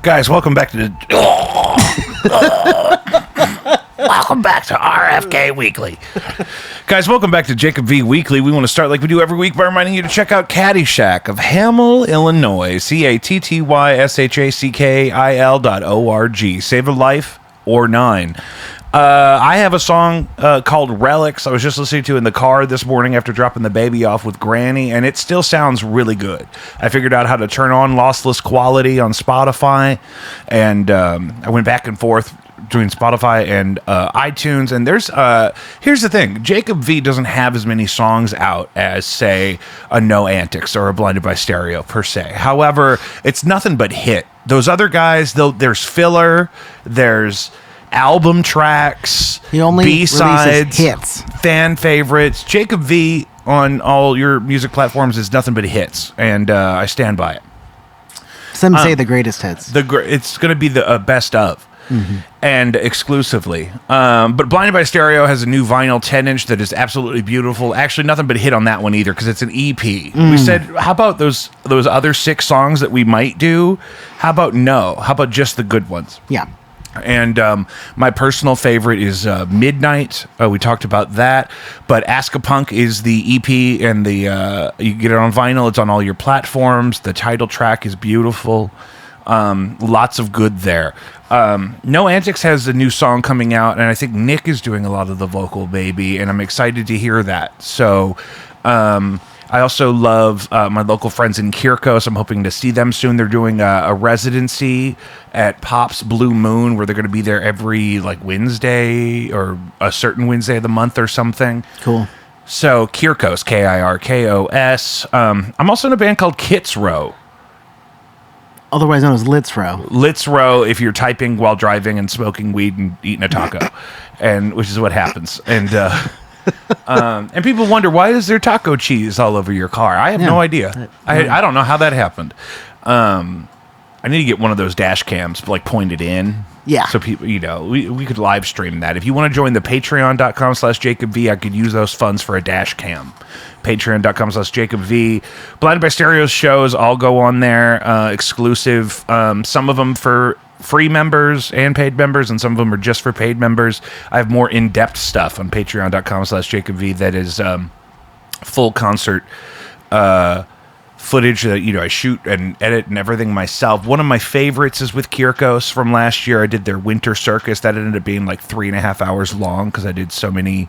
Guys, welcome back to welcome back to RFK Weekly. Guys, welcome back to Jacob V Weekly. We want to start like we do every week by reminding you to check out Caddyshack of Hamel, Illinois. CATTYSHACKIL.org. Save a life or 9. I have a song called Relics I was just listening to in the car this morning after dropping the baby off with Granny, and it still sounds really good. I figured out how to turn on lossless quality on Spotify, and I went back and forth between Spotify and iTunes, and here's the thing. Jacob V doesn't have as many songs out as, say, a No Antics or a Blinded by Stereo, per se. However, it's nothing but hit. Those other guys, there's filler, there's album tracks, B-sides, hits, fan favorites. Jacob V on all your music platforms is nothing but hits, and I stand by it. Some say the greatest hits. It's going to be the best of, and exclusively. But Blinded by Stereo has a new vinyl 10-inch that is absolutely beautiful. Actually, nothing but hit on that one either, because it's an EP. We said, how about those other 6 songs that we might do? How about no? How about just the good ones? Yeah. And my personal favorite is Midnight. We talked about that. But Ask a Punk is the EP, and you get it on vinyl. It's on all your platforms. The title track is beautiful. Lots of good there. No Antics has a new song coming out, and I think Nick is doing a lot of the vocal, maybe, and I'm excited to hear that. So I also love my local friends in Kirkos. I'm hoping to see them soon. They're doing a residency at Pop's Blue Moon, where they're going to be there every Wednesday or a certain Wednesday of the month or something. Cool. So Kirkos, Kirkos. I'm also in a band called Kits Row. Otherwise known as Litz Row. Litz Row if you're typing while driving and smoking weed and eating a taco, and which is what happens. And and people wonder, why is there taco cheese all over your car? I have no idea. I don't know how that happened. I need to get one of those dash cams pointed in. Yeah. So people, we could live stream that. If you want to join the patreon.com/JacobV, I could use those funds for a dash cam. Patreon.com/JacobV. Blinded by Stereo's shows all go on there, exclusive. Some of them for free members and paid members, and some of them are just for paid members. I have more in-depth stuff on patreon.com/JacobV that is full concert footage that I shoot and edit and everything myself. One of my favorites is with Kirkos from last year. I did their Winter Circus. That ended up being 3.5 hours long because I did so many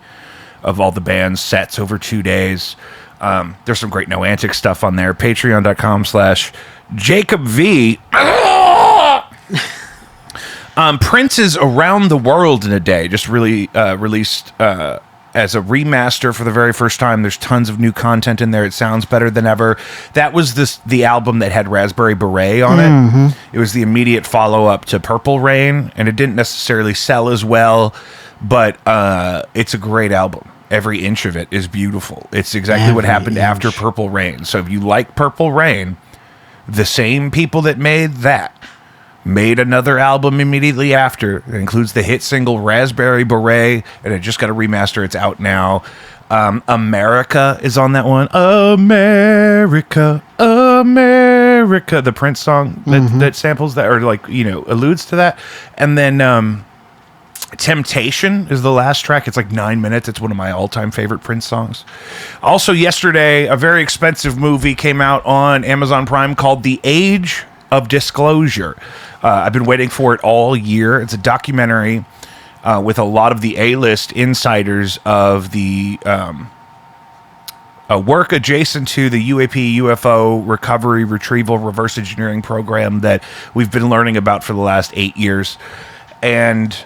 of all the band's sets over 2 days. There's some great No Antics stuff on there. Patreon.com/JacobV. Prince's Around the World in a Day just really released as a remaster for the very first time. There's tons of new content in there. It sounds better than ever. That was the album that had Raspberry Beret on it. It was the immediate follow-up to Purple Rain, and it didn't necessarily sell as well, but it's a great album. Every inch of it is beautiful. It's exactly what happened after Purple Rain. So if you like Purple Rain, the same people that made that made another album immediately after. It includes the hit single Raspberry Beret, and it just got a remaster. It's out now. America is on that one. America, America. The Prince song that samples that, or alludes to that. And then Temptation is the last track. It's 9 minutes. It's one of my all-time favorite Prince songs. Also yesterday, a very expensive movie came out on Amazon Prime called The Age of Disclosure. I've been waiting for it all year. It's a documentary with a lot of the A-list insiders of the work adjacent to the UAP UFO recovery, retrieval, reverse engineering program that we've been learning about for the last 8 years. And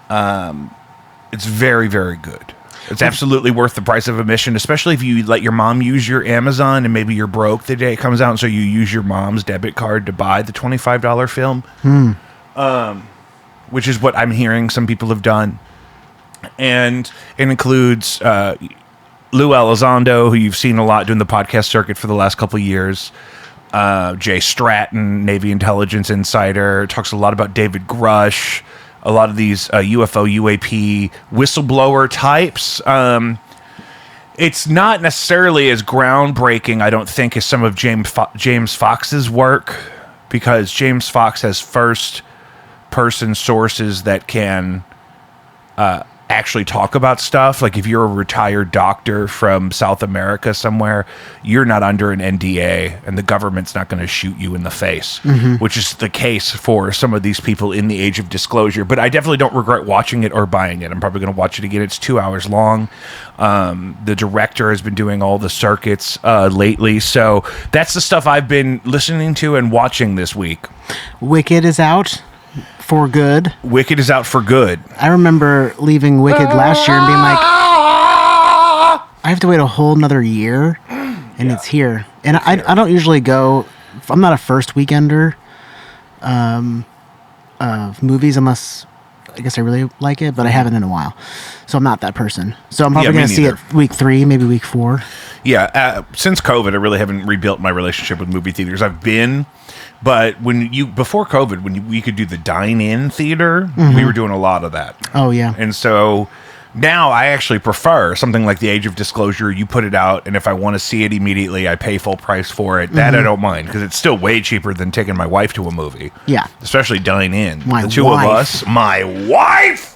it's very, very good. It's absolutely worth the price of admission, especially if you let your mom use your Amazon and maybe you're broke the day it comes out, and so you use your mom's debit card to buy the $25 film, which is what I'm hearing some people have done. And it includes Lou Elizondo, who you've seen a lot doing the podcast circuit for the last couple of years, Jay Stratton, Navy intelligence insider, talks a lot about David Grush, a lot of these UFO, UAP whistleblower types. It's not necessarily as groundbreaking, I don't think, as some of James Fox's work, because James Fox has first-person sources that can actually talk about stuff. Like if you're a retired doctor from South America somewhere, you're not under an NDA and the government's not going to shoot you in the face, which is the case for some of these people in the age of disclosure. But I definitely don't regret watching it or buying it. I'm probably going to watch it again. It's 2 hours long. The director has been doing all the circuits lately. So that's the stuff I've been listening to and watching this week. Wicked is out for good. Wicked is out for good. I remember leaving Wicked last year and being like, I have to wait a whole another year, and it's here. And I don't usually go. I'm not a first weekender of movies unless I guess I really like it, but I haven't in a while, so I'm not that person. So I'm probably going to see it week 3, maybe week 4. Yeah, since COVID, I really haven't rebuilt my relationship with movie theaters. I've been, but before COVID, when we could do the dine-in theater, we were doing a lot of that. Oh yeah, and so now I actually prefer something like The Age of Disclosure. You put it out, and if I want to see it immediately, I pay full price for it. That I don't mind, because it's still way cheaper than taking my wife to a movie. Yeah, especially dine-in. The two of us, my wife.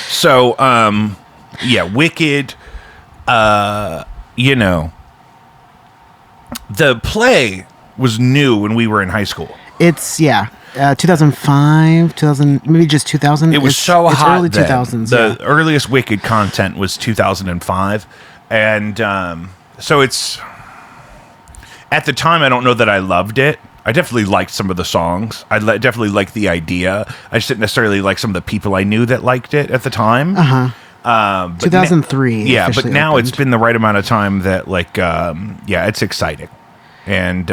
So, yeah, Wicked. The play was new when we were in high school. It's 2005, 2000, maybe just 2000. It was it's hot early then. 2000s. The earliest Wicked content was 2005, and so it's at the time. I don't know that I loved it. I definitely liked some of the songs. I definitely liked the idea. I just didn't necessarily like some of the people I knew that liked it at the time. 2003. But now opened. it's been the right amount of time that it's exciting and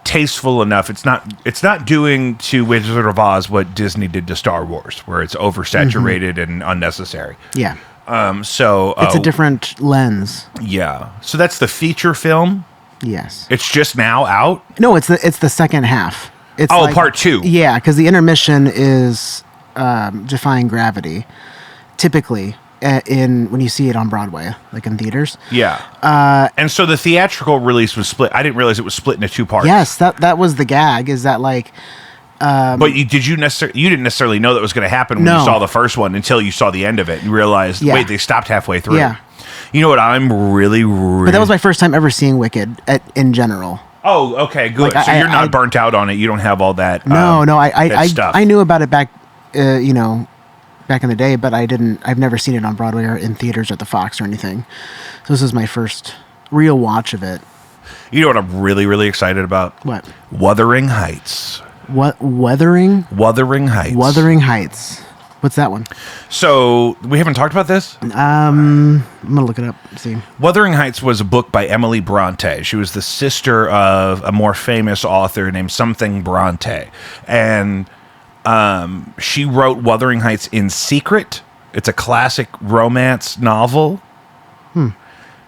tasteful enough. It's not doing to Wizard of Oz what Disney did to Star Wars, where it's oversaturated and unnecessary. Yeah. So it's a different lens. Yeah. So that's the feature film. Yes. It's just now out. No, it's the second half. It's part 2. Yeah, because the intermission is Defying Gravity. Typically, when you see it on Broadway, like in theaters. Yeah. And so the theatrical release was split. I didn't realize it was split into 2 parts. Yes, that was the gag. Is that like? But you didn't necessarily know that was going to happen when you saw the first one until you saw the end of it and realized, wait, they stopped halfway through. Yeah. You know what? I'm really. But that was my first time ever seeing Wicked in general. Oh, okay, good. Like, so you're not burnt out on it. You don't have all that. No, that stuff. I knew about it back, back in the day, but I've never seen it on Broadway or in theaters at the Fox or anything. So this is my first real watch of it. You know what I'm really, really excited about? What? Wuthering Heights. What? Wuthering? Wuthering Heights. Wuthering Heights. What's that one? So we haven't talked about this? I'm gonna look it up. See. Wuthering Heights was a book by Emily Bronte. She was the sister of a more famous author named something Bronte, and she wrote Wuthering Heights in secret. It's a classic romance novel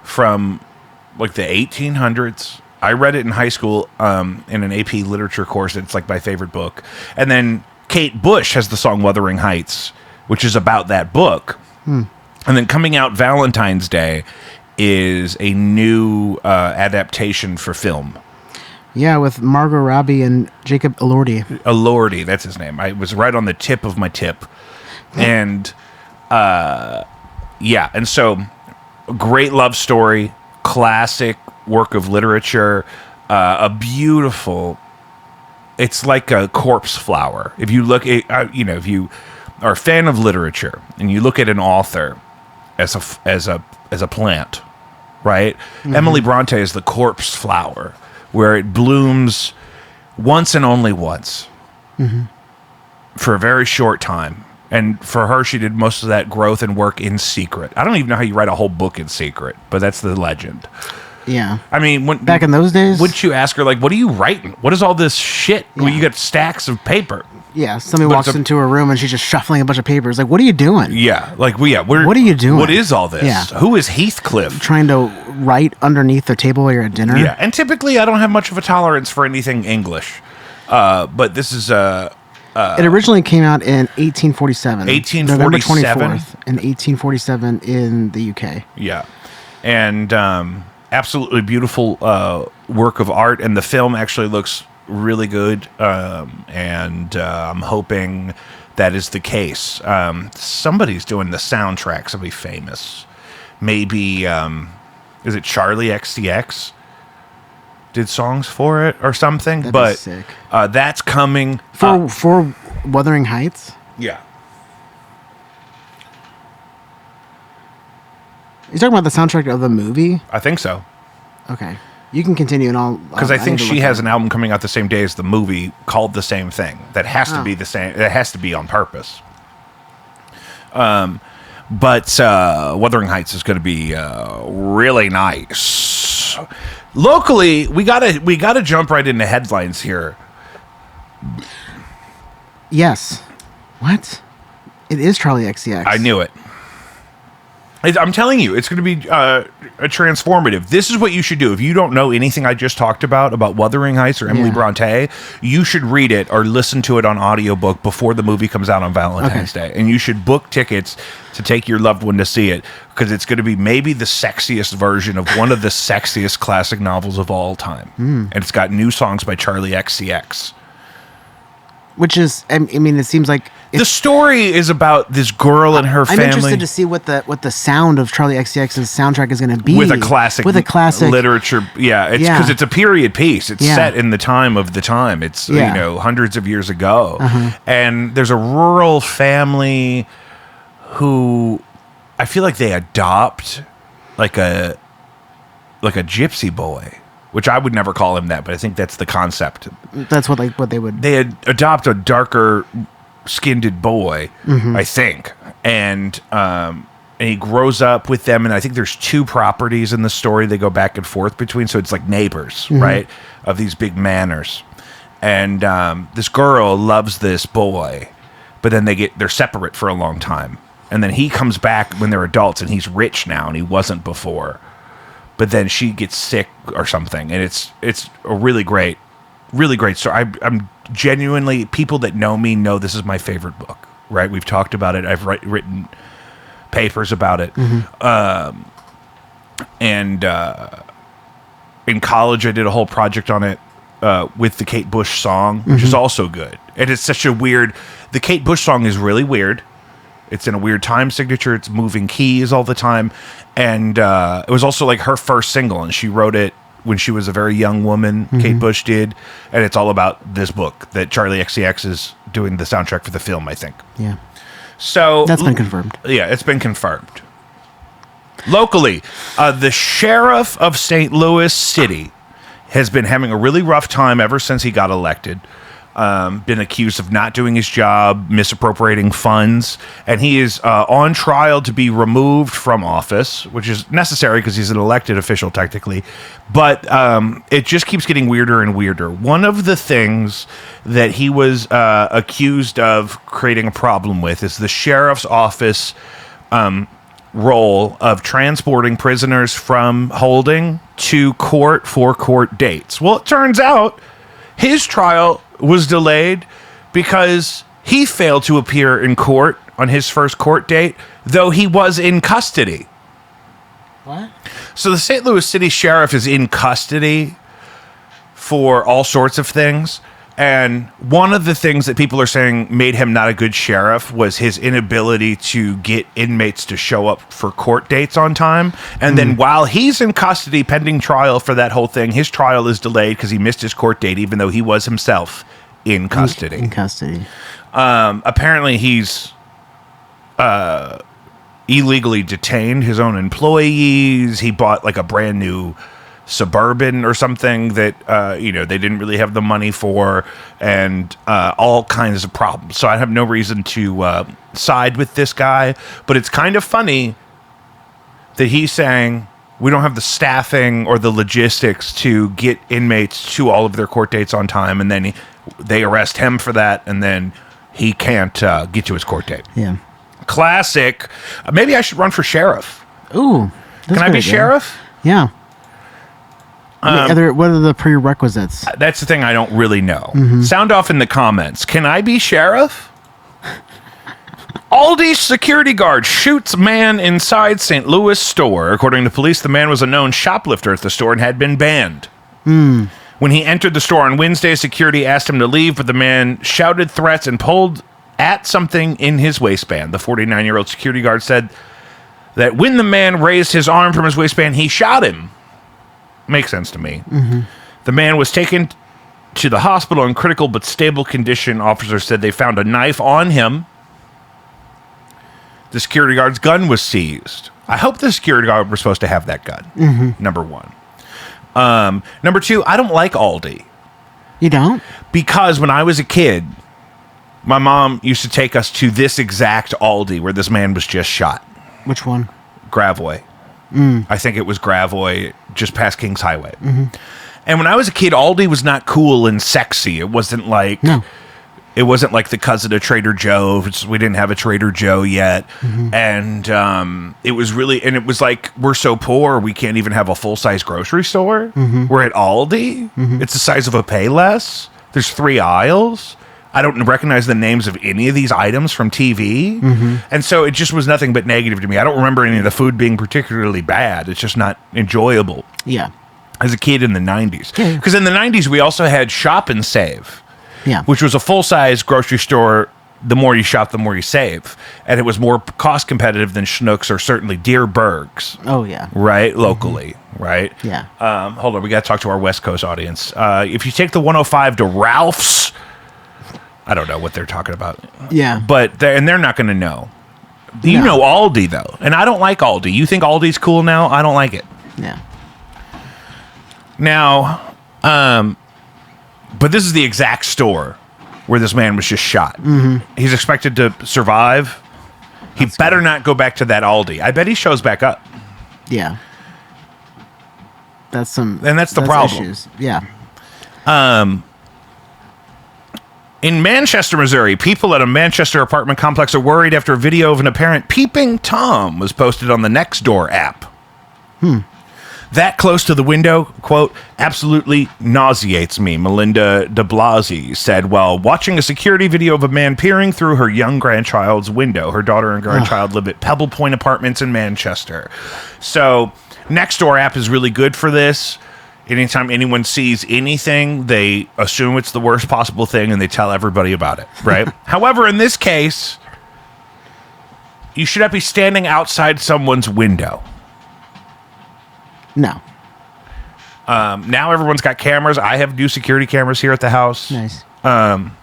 from like the 1800s. I read it in high school in an AP literature course. It's like my favorite book. And then Kate Bush has the song Wuthering Heights, which is about that book. And then coming out Valentine's Day is a new adaptation for film. Yeah, with Margot Robbie and Jacob Elordi. Elordi, that's his name. I was right on the tip of my tip. And and so great love story, classic work of literature, a beautiful. It's like a corpse flower. If you look at, if you are a fan of literature and you look at an author as a plant, right? Emily Bronte is the corpse flower, where it blooms once and only once for a very short time. And for her, she did most of that growth and work in secret. I don't even know how you write a whole book in secret, but that's the legend. Yeah. I mean, back in those days, wouldn't you ask her, like, what are you writing? What is all this shit? Yeah. Well, you got stacks of paper. Yeah, somebody walks into her room and she's just shuffling a bunch of papers. Like, what are you doing? Yeah, like, what are you doing? What is all this? Yeah. Who is Heathcliff? Trying to write underneath the table while you're at dinner? Yeah, and typically I don't have much of a tolerance for anything English. But this is it originally came out in 1847. 1847? November 24th in 1847 in the UK. Yeah. And absolutely beautiful work of art, and the film actually looks really good. And I'm hoping that is the case. Somebody's doing the soundtrack. Somebody famous. Maybe, is it Charlie XCX? Did songs for it or something? That'd but be sick. That's coming. For Wuthering Heights? Yeah. You're talking about the soundtrack of the movie? I think so. Okay. You can continue and I'll... Because I think she has an album coming out the same day as the movie called the same thing. That has to be the same. It has to be on purpose. But Wuthering Heights is going to be really nice. Locally, we gotta jump right into headlines here. Yes. What? It is Charlie XCX. I knew it. I'm telling you, it's going to be a transformative. This is what you should do. If you don't know anything I just talked about Wuthering Heights or Emily Bronte, you should read it or listen to it on audiobook before the movie comes out on Valentine's Day. And you should book tickets to take your loved one to see it, because it's going to be maybe the sexiest version of one of the sexiest classic novels of all time. And it's got new songs by Charlie XCX. Which is, I mean, it seems like... The story is about this girl and her family. I'm interested to see what the sound of Charlie XCX's soundtrack is going to be. With a classic literature. Yeah, it's because it's a period piece. It's set in the time of the time. It's, hundreds of years ago. And there's a rural family who I feel like they adopt like a gypsy boy. Which I would never call him that, but I think that's the concept. That's what they would... They adopt a darker skinned boy, I think. And he grows up with them, and I think there's 2 properties in the story they go back and forth between, so it's like neighbors, right? Of these big manors. And this girl loves this boy, but then they're separate for a long time. And then he comes back when they're adults, and he's rich now, and he wasn't before. But then she gets sick or something, and it's a really great story. I'm genuinely, people that know me know this is my favorite book, right? We've talked about it. I've written papers about it. And in college, I did a whole project on it with the Kate Bush song, which is also good. And it's such a weird... The Kate Bush song is really weird. It's in a weird time signature. It's moving keys all the time. And it was also like her first single, and she wrote it when she was a very young woman, Kate Bush did. And it's all about this book that Charlie XCX is doing the soundtrack for the film, I think. Yeah. So that's been confirmed. Yeah, it's been confirmed. Locally, the sheriff of St. Louis City has been having a really rough time ever since he got elected. Been accused of not doing his job, misappropriating funds, and he is on trial to be removed from office, which is necessary because he's an elected official technically, but it just keeps getting weirder and weirder. One of the things that he was accused of creating a problem with is the sheriff's office role of transporting prisoners from holding to court for court dates. Well, it turns out his trial was delayed because he failed to appear in court on his first court date, though he was in custody. What? So the St. Louis City Sheriff is in custody for all sorts of things. And one of the things that people are saying made him not a good sheriff was his inability to get inmates to show up for court dates on time. And then while he's in custody pending trial for that whole thing, his trial is delayed because he missed his court date, even though he was himself in custody. In custody. Apparently he's illegally detained his own employees. He bought like a brand new Suburban or something that they didn't really have the money for, and all kinds of problems. So I have no reason to side with this guy, but it's kind of funny that he's saying we don't have the staffing or the logistics to get inmates to all of their court dates on time, and then they arrest him for that, and then he can't get to his court date. Yeah. Classic. Maybe I should run for sheriff. Ooh. Can I be sheriff? Yeah. What are the prerequisites? That's the thing I don't really know. Sound off in the comments. Can I be sheriff? Aldi's security guard shoots man inside St. Louis store. According to police, the man was a known shoplifter at the store and had been banned. When he entered the store on Wednesday, security asked him to leave, but the man shouted threats and pulled at something in his waistband. The 49-year-old security guard said that when the man raised his arm from his waistband, he shot him. Makes sense to me. The man was taken to the hospital in critical but stable condition. Officers said they found a knife on him. The security guard's gun was seized. I hope the security guard was supposed to have that gun. Number one. Number two, I don't like Aldi. You don't? Because when I was a kid, my mom used to take us to this exact Aldi where this man was just shot. Which one? Gravois. I think it was Gravois, just past Kings Highway. And when I was a kid, Aldi was not cool and sexy. It wasn't like... No. It wasn't like the cousin of Trader Joe. We didn't have a Trader Joe yet. And it was really... And it was like, we're so poor, we can't even have a full-size grocery store. We're at Aldi. It's the size of a Payless. There's 3 aisles. I don't recognize the names of any of these items from TV. And so it just was nothing but negative to me. I don't remember any of the food being particularly bad. It's just not enjoyable. Yeah. As a kid in the 90s. Because in the 90s, we also had Shop and Save. Yeah. Which was a full-size grocery store. The more you shop, the more you save. And it was more cost competitive than Schnucks or certainly Deerberg's. Oh, yeah. Right? Locally. Right? Yeah. Hold on. We got to talk to our West Coast audience. If you take the 105 to Ralph's, I don't know what they're talking about. Yeah. But they're not going to know. You know Aldi, though. And I don't like Aldi. You think Aldi's cool now? I don't like it. Yeah. Now, but this is the exact store where this man was just shot. He's expected to survive. He better not go back to that Aldi. I bet he shows back up. Yeah. That's the problem. Issues. Yeah. In Manchester, Missouri, people at a Manchester apartment complex are worried after a video of an apparent peeping Tom was posted on the Nextdoor app. That close to the window, quote, absolutely nauseates me, Melinda de Blasi said while watching a security video of a man peering through her young grandchild's window. Her daughter and grandchild live at Pebble Point Apartments in Manchester. So, Nextdoor app is really good for this. Anytime anyone sees anything, they assume it's the worst possible thing and they tell everybody about it, right? However, in this case, you should not be standing outside someone's window. No. Now everyone's got cameras. I have new security cameras here at the house. Nice. Don't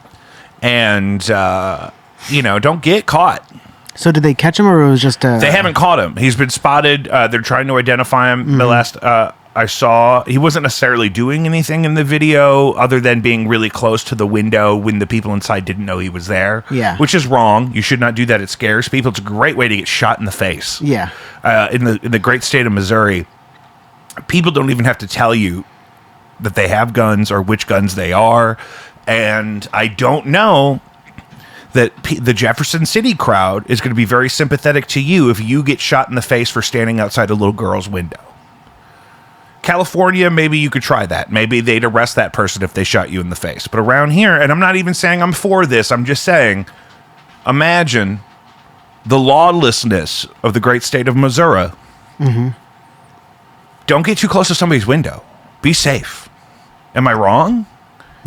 get caught. So did they catch him or it was just They haven't caught him. He's been spotted. They're trying to identify him. The last I saw, he wasn't necessarily doing anything in the video other than being really close to the window when the people inside didn't know he was there. Yeah. Which is wrong. You should not do that. It scares people. It's a great way to get shot in the face. Yeah. In the great state of Missouri, people don't even have to tell you that they have guns or which guns they are. And I don't know that the Jefferson City crowd is going to be very sympathetic to you if you get shot in the face for standing outside a little girl's window. California, maybe you could try that. Maybe they'd arrest that person if they shot you in the face. But around here, and I'm not even saying I'm for this, I'm just saying, imagine the lawlessness of the great state of Missouri. Don't get too close to somebody's window. Be safe. Am I wrong?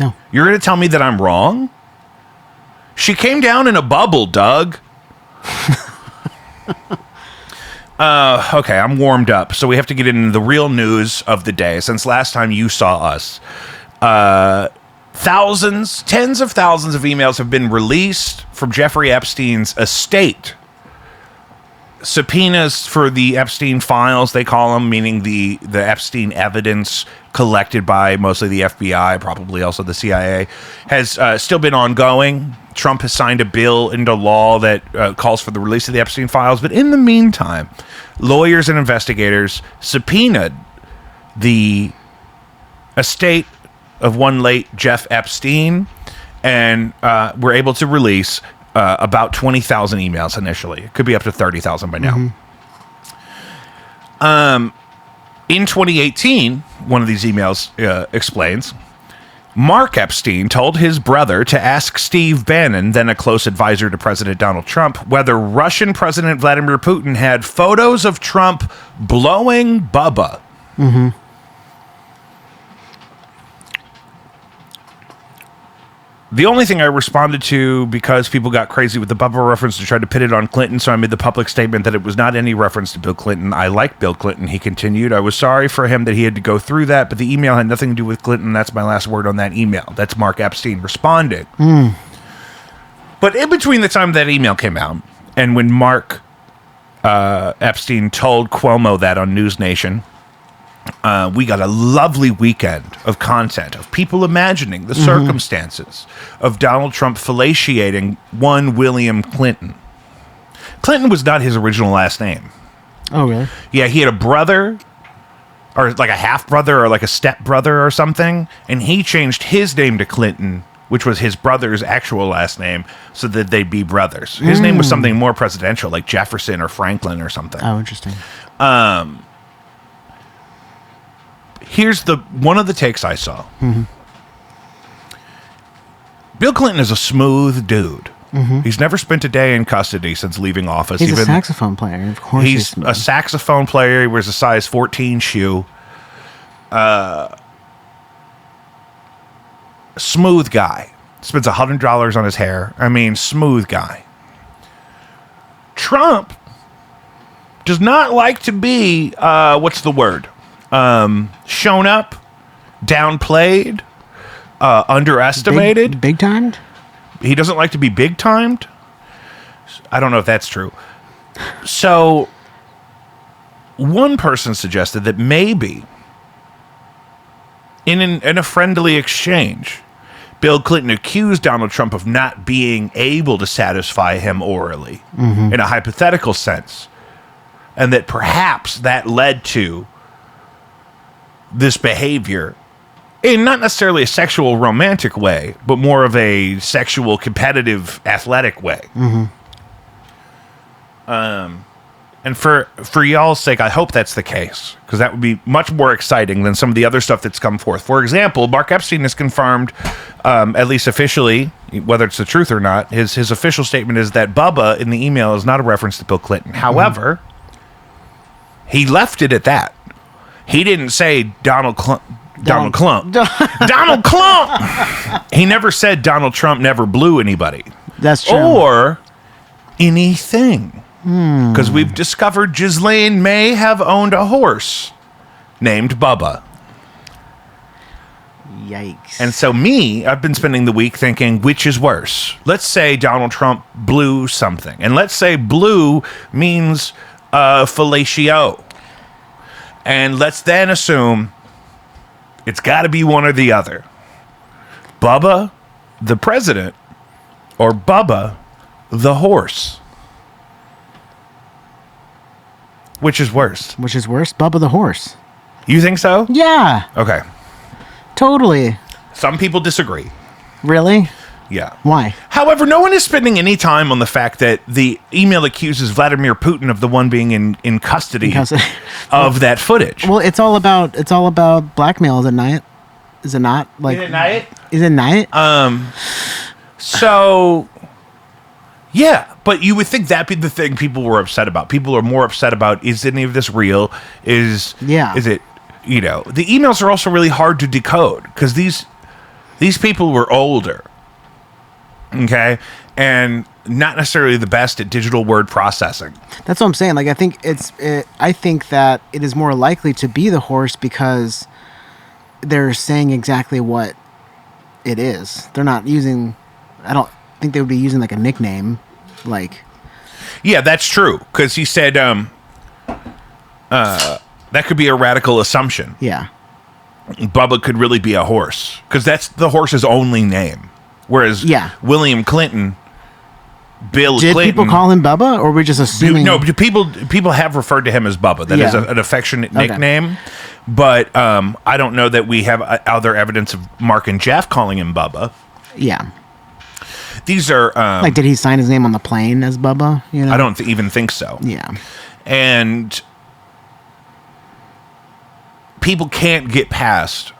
No. You're going to tell me that I'm wrong? She came down in a bubble, Doug. Okay, I'm warmed up. So we have to get into the real news of the day. Since last time you saw us, tens of thousands of emails have been released from Jeffrey Epstein's estate. Subpoenas for the Epstein files, they call them, meaning the Epstein evidence collected by mostly the FBI, probably also the CIA, has still been ongoing. Trump has signed a bill into law that calls for the release of the Epstein files. But in the meantime, lawyers and investigators subpoenaed the estate of one late Jeff Epstein and were able to release about 20,000 emails initially. It could be up to 30,000 by now. In 2018, one of these emails explains, Mark Epstein told his brother to ask Steve Bannon, then a close advisor to President Donald Trump, whether Russian President Vladimir Putin had photos of Trump blowing Bubba. Mm-hmm. The only thing I responded to, because people got crazy with the Bubba reference to try to pin it on Clinton, so I made the public statement that it was not any reference to Bill Clinton. I like Bill Clinton, he continued. I was sorry for him that he had to go through that, but the email had nothing to do with Clinton. That's my last word on that email. That's Mark Epstein responding. But in between the time that email came out and when Mark Epstein told Cuomo that on News Nation, we got a lovely weekend of content of people imagining the circumstances of Donald Trump fellatiating one William Clinton. Clinton was not his original last name. Oh, really? Yeah, he had a brother, or like a half brother, or like a step brother or something, and he changed his name to Clinton, which was his brother's actual last name, so that they'd be brothers. His name was something more presidential, like Jefferson or Franklin or something. Oh, interesting. Here's one of the takes I saw. Bill Clinton is a smooth dude. He's never spent a day in custody since leaving office. He's a saxophone player, of course. He's a saxophone player. He wears a size 14 shoe. Smooth guy. Spends $100 on his hair. I mean, smooth guy. Trump does not like to be, what's the word? Shown up, downplayed, underestimated. Big timed? He doesn't like to be big timed. I don't know if that's true. So, one person suggested that maybe in a friendly exchange, Bill Clinton accused Donald Trump of not being able to satisfy him orally in a hypothetical sense. And that perhaps that led to this behavior in not necessarily a sexual romantic way, but more of a sexual competitive athletic way. And for y'all's sake, I hope that's the case, because that would be much more exciting than some of the other stuff that's come forth. For example, Mark Epstein has confirmed, at least officially, whether it's the truth or not, his official statement is that Bubba in the email is not a reference to Bill Clinton. However, he left it at that. He didn't say Donald Clump. Donald Clump. He never said Donald Trump never blew anybody. That's true. Or anything. Because we've discovered Ghislaine may have owned a horse named Bubba. Yikes. And so I've been spending the week thinking, which is worse? Let's say Donald Trump blew something. And let's say blue means fellatio. And let's then assume it's got to be one or the other. Bubba, the president, or Bubba, the horse. Which is worse? Which is worse? Bubba the horse. You think so? Yeah. Okay. Totally. Some people disagree. Really? Yeah. Why? However, no one is spending any time on the fact that the email accuses Vladimir Putin of the one being in custody of that footage. Well, it's all about blackmail, is it not? Is it not? Like, Is it not? So, yeah, but you would think that'd be the thing people were upset about. People are more upset about, is any of this real? Is it, the emails are also really hard to decode because these people were older. Okay, and not necessarily the best at digital word processing. That's what I'm saying. Like, I think I think that it is more likely to be the horse because they're saying exactly what it is. They're not using. I don't think they would be using like a nickname, like. Yeah, that's true because he said that could be a radical assumption. Yeah, Bubba could really be a horse because that's the horse's only name. Whereas William Clinton, Bill Clinton... Did people call him Bubba, or were we just assuming... No, people have referred to him as Bubba. That is an affectionate nickname. But I don't know that we have other evidence of Mark and Jeff calling him Bubba. Yeah. These are... like, did he sign his name on the plane as Bubba? I don't even think so. Yeah. And people can't get past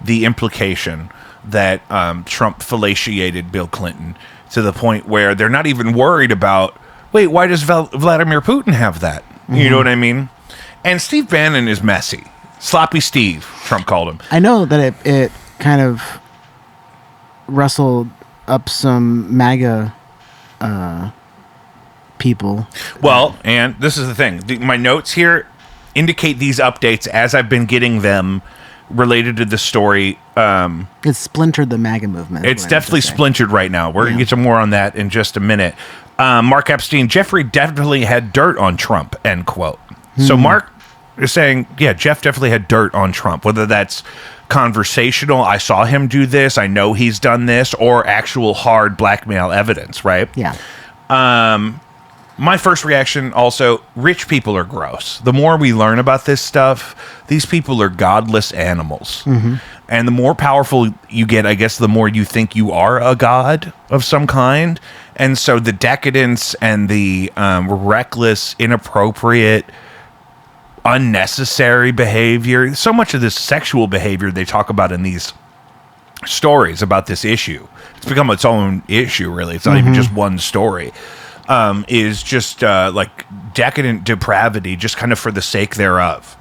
the implication that Trump fellatiated Bill Clinton to the point where they're not even worried about, wait, why does Vladimir Putin have that? You know what I mean? And Steve Bannon is messy. Sloppy Steve, Trump called him. I know that it kind of rustled up some MAGA people. Well, and this is the thing. My notes here indicate these updates as I've been getting them related to the story. It's splintered the MAGA movement. It's definitely splintered right now. We're going to get some more on that in just a minute. Mark Epstein, Jeffrey definitely had dirt on Trump, end quote. So Mark is saying, yeah, Jeff definitely had dirt on Trump, whether that's conversational, I saw him do this, I know he's done this, or actual hard blackmail evidence, right? Yeah. My first reaction also, rich people are gross. The more we learn about this stuff, these people are godless animals. And the more powerful you get, I guess, the more you think you are a god of some kind. And so the decadence and the reckless, inappropriate, unnecessary behavior, so much of this sexual behavior they talk about in these stories about this issue, it's become its own issue, really. It's not even just one story. Is just like decadent depravity, just kind of for the sake thereof.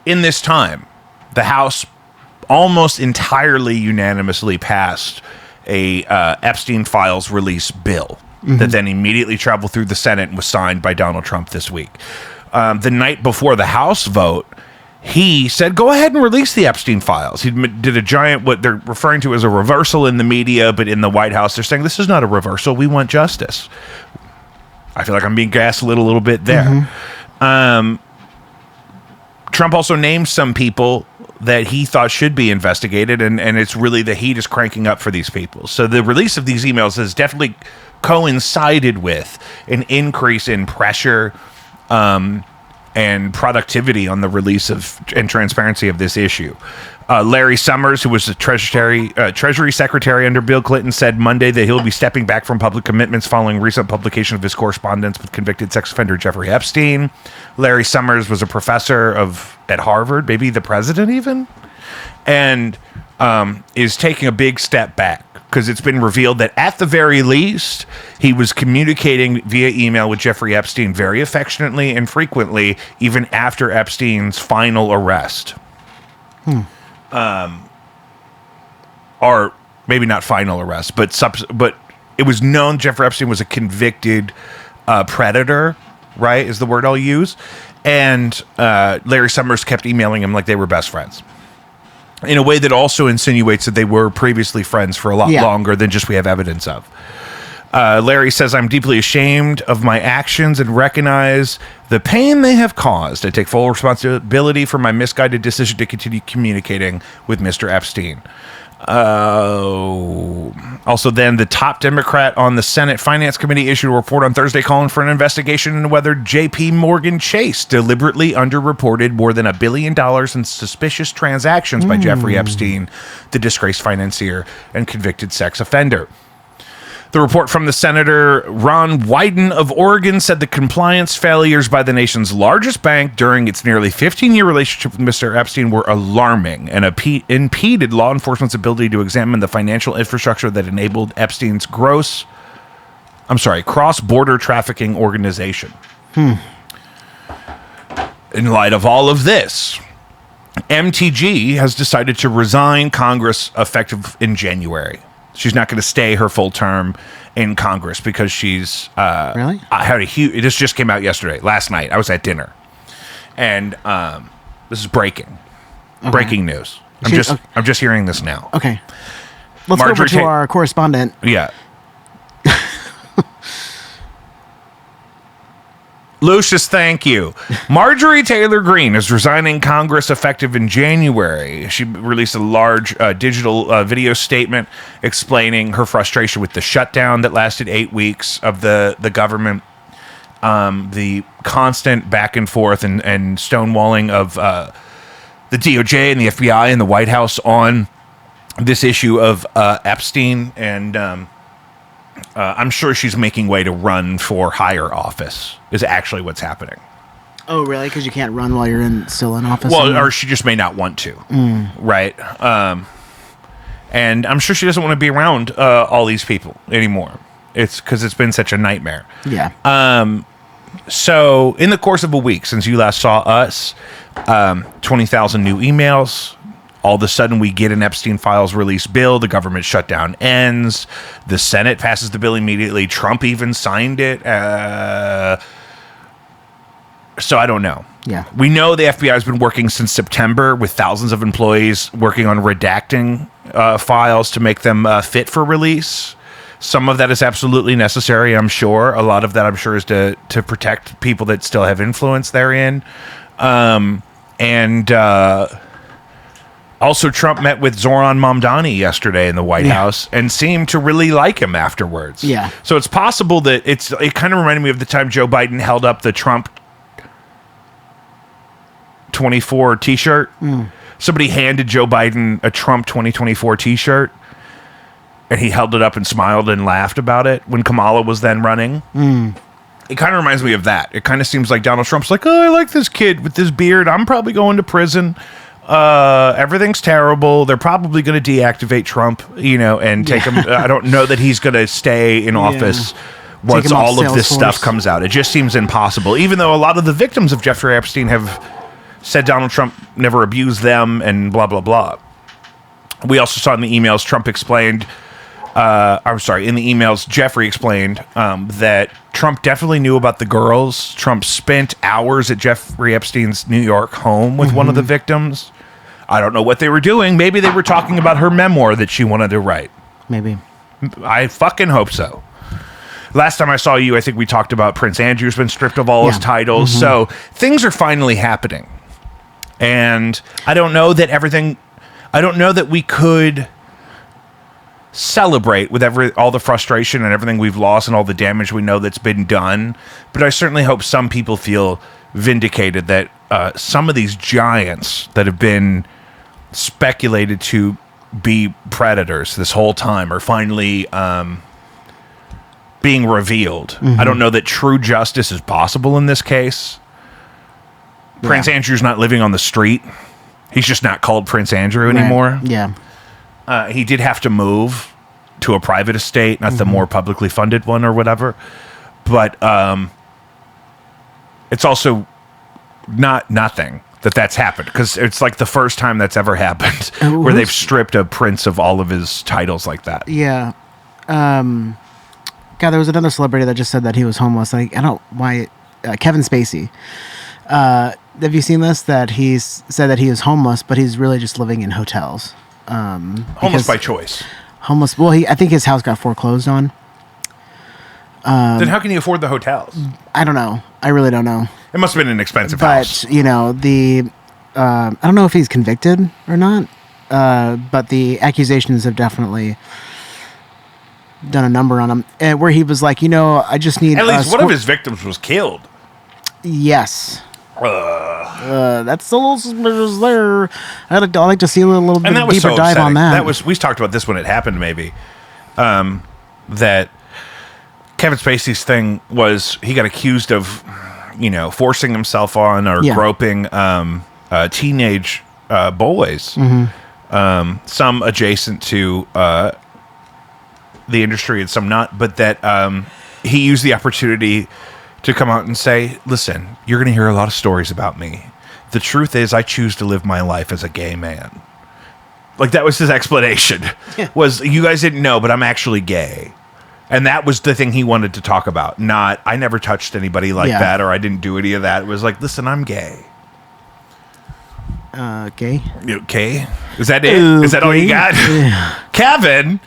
In this time, the House almost entirely unanimously passed a Epstein Files release bill that then immediately traveled through the Senate and was signed by Donald Trump this week. The night before the House vote, he said, go ahead and release the Epstein files. He did a giant, what they're referring to as a reversal in the media, but in the White House, they're saying, this is not a reversal. We want justice. I feel like I'm being gaslit a little bit there. Trump also named some people that he thought should be investigated, and it's really the heat is cranking up for these people. So the release of these emails has definitely coincided with an increase in pressure and productivity on the release of and transparency of this issue. Larry Summers, who was the Treasury Secretary under Bill Clinton, said Monday that he'll be stepping back from public commitments following recent publication of his correspondence with convicted sex offender Jeffrey Epstein. Larry Summers was a professor at Harvard, maybe the president even, and is taking a big step back because it's been revealed that at the very least, he was communicating via email with Jeffrey Epstein very affectionately and frequently, even after Epstein's final arrest. Or maybe not final arrest, but it was known Jeffrey Epstein was a convicted predator, right, is the word I'll use. And Larry Summers kept emailing him like they were best friends, in a way that also insinuates that they were previously friends for a lot longer than just we have evidence of. Larry says, I'm deeply ashamed of my actions and recognize the pain they have caused. I take full responsibility for my misguided decision to continue communicating with Mr. Epstein. Also, then the top Democrat on the Senate Finance Committee issued a report on Thursday calling for an investigation into whether J.P. Morgan Chase deliberately underreported more than $1 billion in suspicious transactions by Jeffrey Epstein, the disgraced financier and convicted sex offender. The report from the Senator Ron Wyden of Oregon said the compliance failures by the nation's largest bank during its nearly 15-year relationship with Mr. Epstein were alarming and impeded law enforcement's ability to examine the financial infrastructure that enabled Epstein's cross-border trafficking organization. In light of all of this, MTG has decided to resign Congress effective in January. She's not going to stay her full term in Congress because she's really? I had a huge. This just came out last night. I was at dinner, and this is breaking news. I'm just hearing this now. Okay, let's go over to our correspondent. Yeah. Lucius, thank you. Marjorie Taylor Greene is resigning Congress effective in January. She released a large digital video statement explaining her frustration with the shutdown that lasted 8 weeks of the government, the constant back and forth and stonewalling of the DOJ and the FBI and the White House on this issue of Epstein, and I'm sure she's making way to run for higher office is actually what's happening. Oh, really? Because you can't run while you're still in office? Well, or she just may not want to, right? And I'm sure she doesn't want to be around all these people anymore. It's because it's been such a nightmare. Yeah. So, in the course of a week since you last saw us, 20,000 new emails. All of a sudden, we get an Epstein Files release bill. The government shutdown ends. The Senate passes the bill immediately. Trump even signed it. So, I don't know. Yeah. We know the FBI has been working since September with thousands of employees working on redacting files to make them fit for release. Some of that is absolutely necessary, I'm sure. A lot of that, I'm sure, is to protect people that still have influence therein. Also, Trump met with Zoran Mamdani yesterday in the White House and seemed to really like him afterwards. Yeah. So it's possible that it kind of reminded me of the time Joe Biden held up the Trump 24 t-shirt. Somebody handed Joe Biden a Trump 2024 t-shirt. And he held it up and smiled and laughed about it when Kamala was then running. It kind of reminds me of that. It kind of seems like Donald Trump's like, oh, I like this kid with this beard. I'm probably going to prison. Everything's terrible. They're probably going to deactivate Trump, and take him. I don't know that he's going to stay in office once all of this stuff comes out. It just seems impossible, even though a lot of the victims of Jeffrey Epstein have said Donald Trump never abused them and blah, blah, blah. We also saw in the emails, Trump explained... in the emails, Jeffrey explained that Trump definitely knew about the girls. Trump spent hours at Jeffrey Epstein's New York home with one of the victims. I don't know what they were doing. Maybe they were talking about her memoir that she wanted to write. Maybe. I fucking hope so. Last time I saw you, I think we talked about Prince Andrew's been stripped of all his titles. So things are finally happening. And I don't know that we could... celebrate with all the frustration and everything we've lost and all the damage we know that's been done, but I certainly hope some people feel vindicated that some of these giants that have been speculated to be predators this whole time are finally being revealed. I don't know that true justice is possible in this case. Prince Andrew's not living on the street. He's just not called Prince Andrew anymore. Yeah. He did have to move to a private estate, not the more publicly funded one or whatever. But it's also not nothing that's happened, because it's like the first time that's ever happened where they've stripped a prince of all of his titles like that. Yeah. God, there was another celebrity that just said that he was homeless. Kevin Spacey. Have you seen this? That he's said that he is homeless, but he's really just living in hotels. Homeless by choice. Homeless. Well, I think his house got foreclosed on. Then how can you afford the hotels? I don't know. I really don't know. It must have been an expensive house. But, I don't know if he's convicted or not, but the accusations have definitely done a number on him. Where he was like, I just need... At least one of his victims was killed. Yes. That's a little suspicious there. I'd like to see a little bit deeper dive on that. We talked about this when it happened, maybe. That Kevin Spacey's thing was he got accused of, forcing himself on or groping teenage boys, some adjacent to the industry and some not, but that he used the opportunity to come out and say, listen, you're going to hear a lot of stories about me. The truth is I choose to live my life as a gay man. Like, that was his explanation. Was, you guys didn't know, but I'm actually gay. And that was the thing he wanted to talk about. Not, I never touched anybody like that, or I didn't do any of that. It was like, listen, I'm gay. Gay? Okay. Is that it? Is that all you got? Kevin.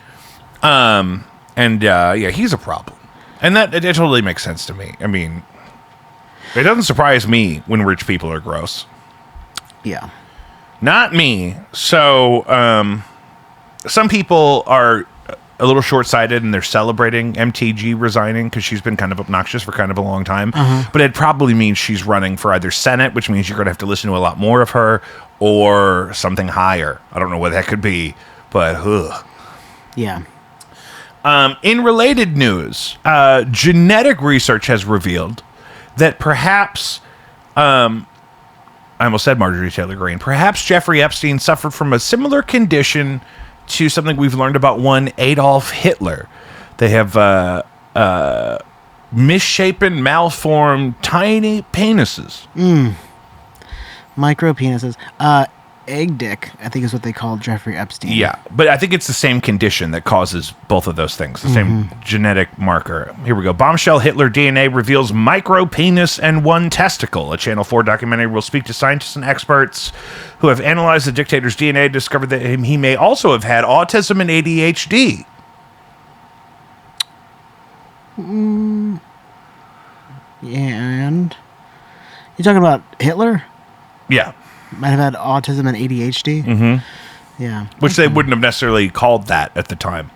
He's a problem. And that it totally makes sense to me. I mean, it doesn't surprise me when rich people are gross. Yeah. Not me. So, some people are a little short-sighted and they're celebrating MTG resigning because she's been kind of obnoxious for kind of a long time. But it probably means she's running for either Senate, which means you're going to have to listen to a lot more of her, or something higher. I don't know what that could be, but yeah. In related news, genetic research has revealed that perhaps I almost said Marjorie Taylor Greene. Perhaps Jeffrey Epstein suffered from a similar condition to something we've learned about one Adolf Hitler. They have misshapen, malformed, tiny penises. Micro penises. Egg dick, I think is what they call Jeffrey Epstein. Yeah, but I think it's the same condition that causes both of those things, the same genetic marker. Here we go. Bombshell Hitler DNA reveals micro penis and one testicle. A Channel 4 documentary will speak to scientists and experts who have analyzed the dictator's DNA and discovered that he may also have had autism and ADHD. Yeah, and you talking about Hitler? Yeah. Might have had autism and ADHD. Mm-hmm. Yeah. Which they wouldn't have necessarily called that at the time.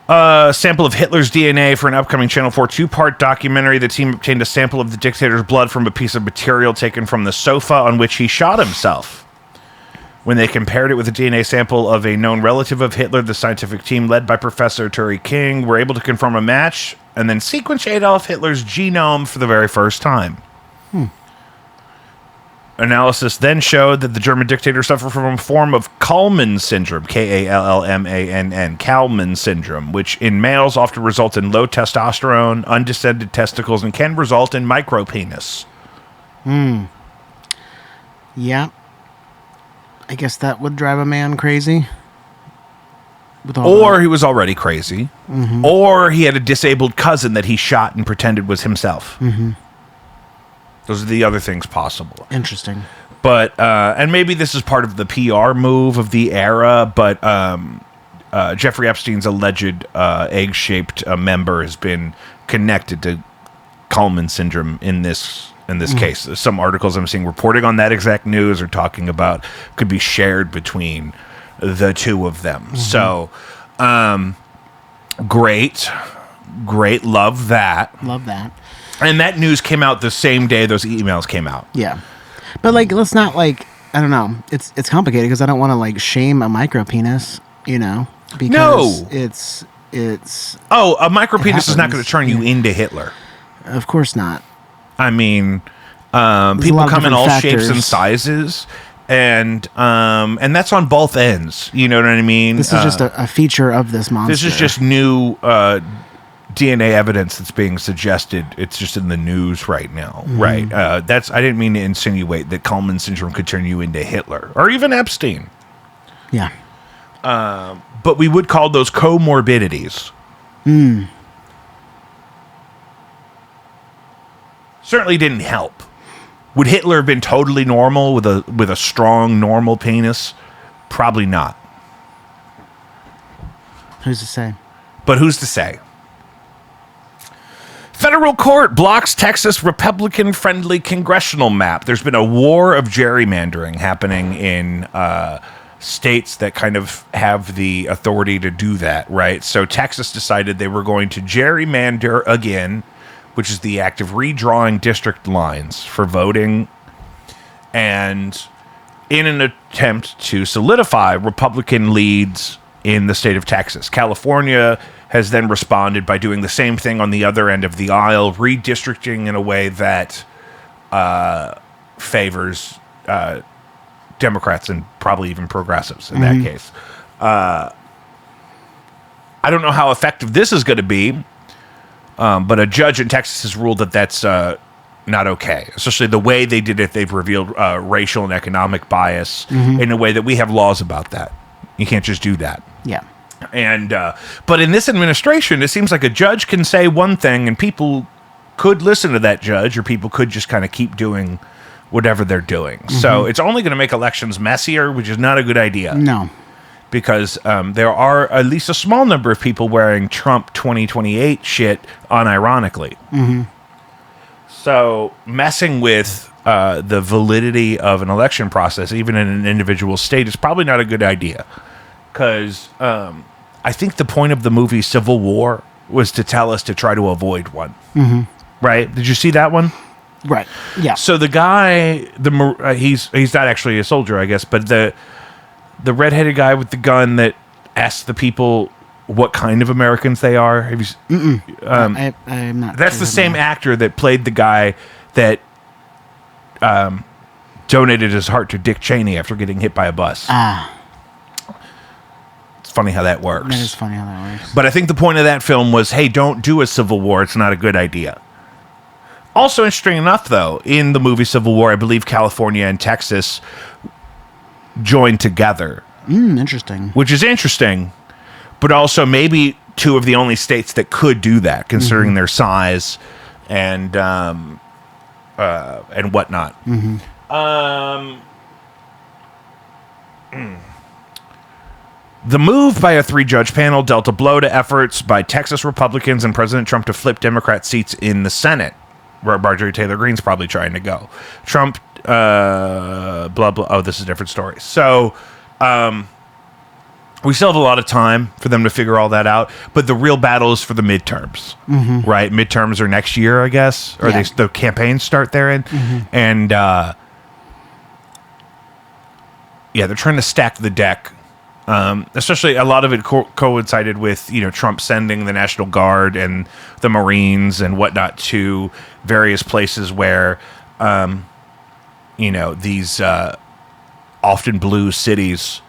A sample of Hitler's DNA for an upcoming Channel 4 two-part documentary. The team obtained a sample of the dictator's blood from a piece of material taken from the sofa on which he shot himself. When they compared it with a DNA sample of a known relative of Hitler, the scientific team, led by Professor Turi King, were able to confirm a match and then sequence Adolf Hitler's genome for the very first time. Analysis then showed that the German dictator suffered from a form of Kallmann syndrome, Kallmann, Kallmann syndrome, which in males often results in low testosterone, undescended testicles, and can result in micropenis. Yeah. I guess that would drive a man crazy. Or he was already crazy. Or he had a disabled cousin that he shot and pretended was himself. Those are the other things possible. Interesting. But, and maybe this is part of the PR move of the era, but Jeffrey Epstein's alleged egg-shaped member has been connected to Kallmann syndrome in this case. Some articles I'm seeing reporting on that exact news are talking about could be shared between the two of them. So, great. Love that. Love that. And that news came out the same day those emails came out. Yeah. But, like, let's not, like, I don't know. It's complicated because I don't want to, like, shame a micro penis, you know? Because it's... Oh, a micro penis is not going to turn you into Hitler. Of course not. I mean, people come in all shapes and sizes, and that's on both ends. You know what I mean? This is just a feature of this monster. This is just new DNA evidence that's being suggested. It's just in the news right now, right? I didn't mean to insinuate that Kallmann syndrome could turn you into Hitler or even Epstein. Yeah. But we would call those comorbidities. Certainly didn't help. Would Hitler have been totally normal with a strong normal penis? Probably not. Who's to say? But who's to say? Federal court blocks Texas Republican-friendly congressional map. There's been a war of gerrymandering happening in states that kind of have the authority to do that, right? So Texas decided they were going to gerrymander again, which is the act of redrawing district lines for voting, and in an attempt to solidify Republican leads in the state of Texas. California has then responded by doing the same thing on the other end of the aisle, redistricting in a way that favors Democrats and probably even progressives in that case. I don't know how effective this is going to be, but a judge in Texas has ruled that that's not okay. Especially the way they did it, they've revealed racial and economic bias in a way that we have laws about that. You can't just do that. Yeah. And but in this administration, it seems like a judge can say one thing and people could listen to that judge, or people could just kind of keep doing whatever they're doing. So it's only going to make elections messier, which is not a good idea. No. Because there are at least a small number of people wearing Trump 2028 shit unironically. So messing with the validity of an election process, even in an individual state, is probably not a good idea. Because I think the point of the movie Civil War was to tell us to try to avoid one. Right? Did you see that one? Right. Yeah. So the guy, he's not actually a soldier, I guess, but the redheaded guy with the gun that asks the people what kind of Americans they are. Have you, I'm not. that's the same actor that played the guy that donated his heart to Dick Cheney after getting hit by a bus. It's funny how that works. That is funny how that works. But I think the point of that film was, hey, don't do a civil war. It's not a good idea. Also interesting enough, though, in the movie Civil War, I believe California and Texas joined together. Interesting. Which is interesting, but also maybe two of the only states that could do that, considering their size and whatnot. The move by a 3-judge panel dealt a blow to efforts by Texas Republicans and President Trump to flip Democrat seats in the Senate, where Marjorie Taylor Greene's probably trying to go. Trump, blah, blah. Oh, this is a different story. So, we still have a lot of time for them to figure all that out, but the real battle is for the midterms, right? Midterms are next year, I guess, or the campaigns start therein. And, they're trying to stack the deck. Especially a lot of it coincided with, Trump sending the National Guard and the Marines and whatnot to various places where, these often blue cities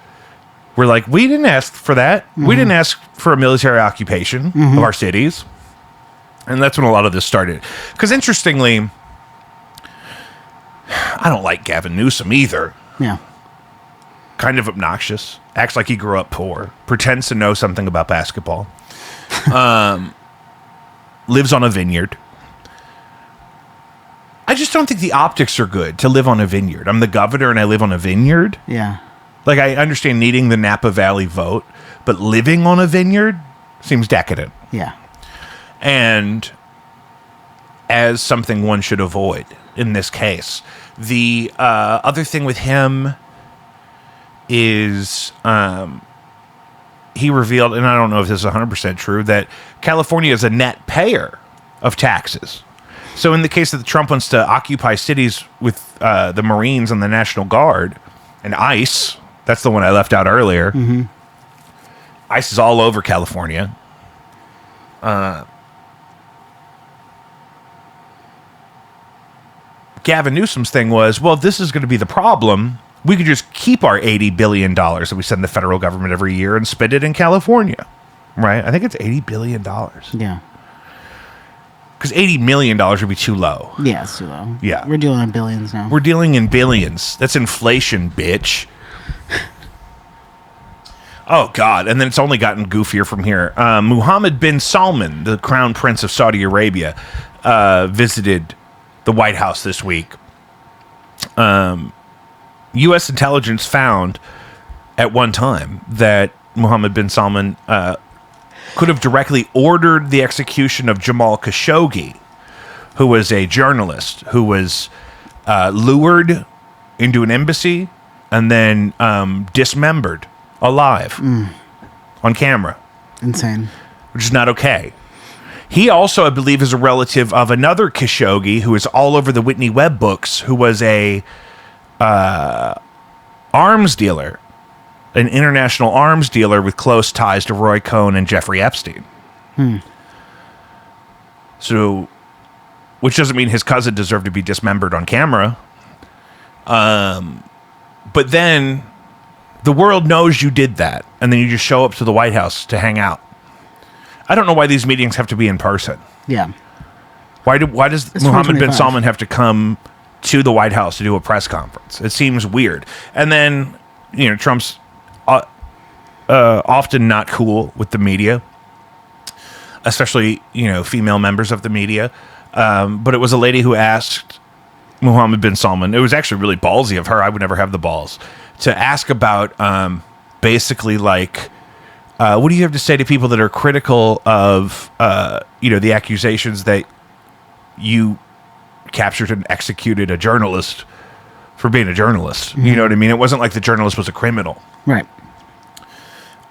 were like, we didn't ask for that. We didn't ask for a military occupation of our cities. And that's when a lot of this started. Because interestingly, I don't like Gavin Newsom either. Yeah. Kind of obnoxious. Acts like he grew up poor. Pretends to know something about basketball. Lives on a vineyard. I just don't think the optics are good to live on a vineyard. I'm the governor and I live on a vineyard. Yeah. Like, I understand needing the Napa Valley vote, but living on a vineyard seems decadent. Yeah. And as something one should avoid in this case. The other thing with him is he revealed, and I don't know if this is 100% true, that California is a net payer of taxes. So in the case that Trump wants to occupy cities with the Marines and the National Guard and ICE, that's the one I left out earlier. ICE is all over California. Gavin Newsom's thing was, well, if this is going to be the problem, we could just keep our $80 billion that we send the federal government every year and spend it in California, right? I think it's $80 billion. Yeah. Because $80 million would be too low. Yeah, it's too low. Yeah. We're dealing in billions now. We're dealing in billions. That's inflation, bitch. Oh, God. And then it's only gotten goofier from here. Mohammed bin Salman, the crown prince of Saudi Arabia, visited the White House this week. U.S. intelligence found at one time that Mohammed bin Salman could have directly ordered the execution of Jamal Khashoggi, who was a journalist who was lured into an embassy and then dismembered alive on camera. Insane. Which is not okay. He also, I believe, is a relative of another Khashoggi who is all over the Whitney Webb books, who was a arms dealer, an international arms dealer with close ties to Roy Cohn and Jeffrey Epstein. So, which doesn't mean his cousin deserved to be dismembered on camera. But then the world knows you did that, and then you just show up to the White House to hang out. I don't know why these meetings have to be in person. Yeah. Why does It's Mohammed bin 2025. Salman have to come to the White House to do a press conference? It seems weird. And then, Trump's often not cool with the media, especially, female members of the media. But it was a lady who asked Mohammed bin Salman, it was actually really ballsy of her, I would never have the balls, to ask about basically like, what do you have to say to people that are critical of, the accusations that you captured and executed a journalist for being a journalist? You know what I mean? It wasn't like the journalist was a criminal. Right.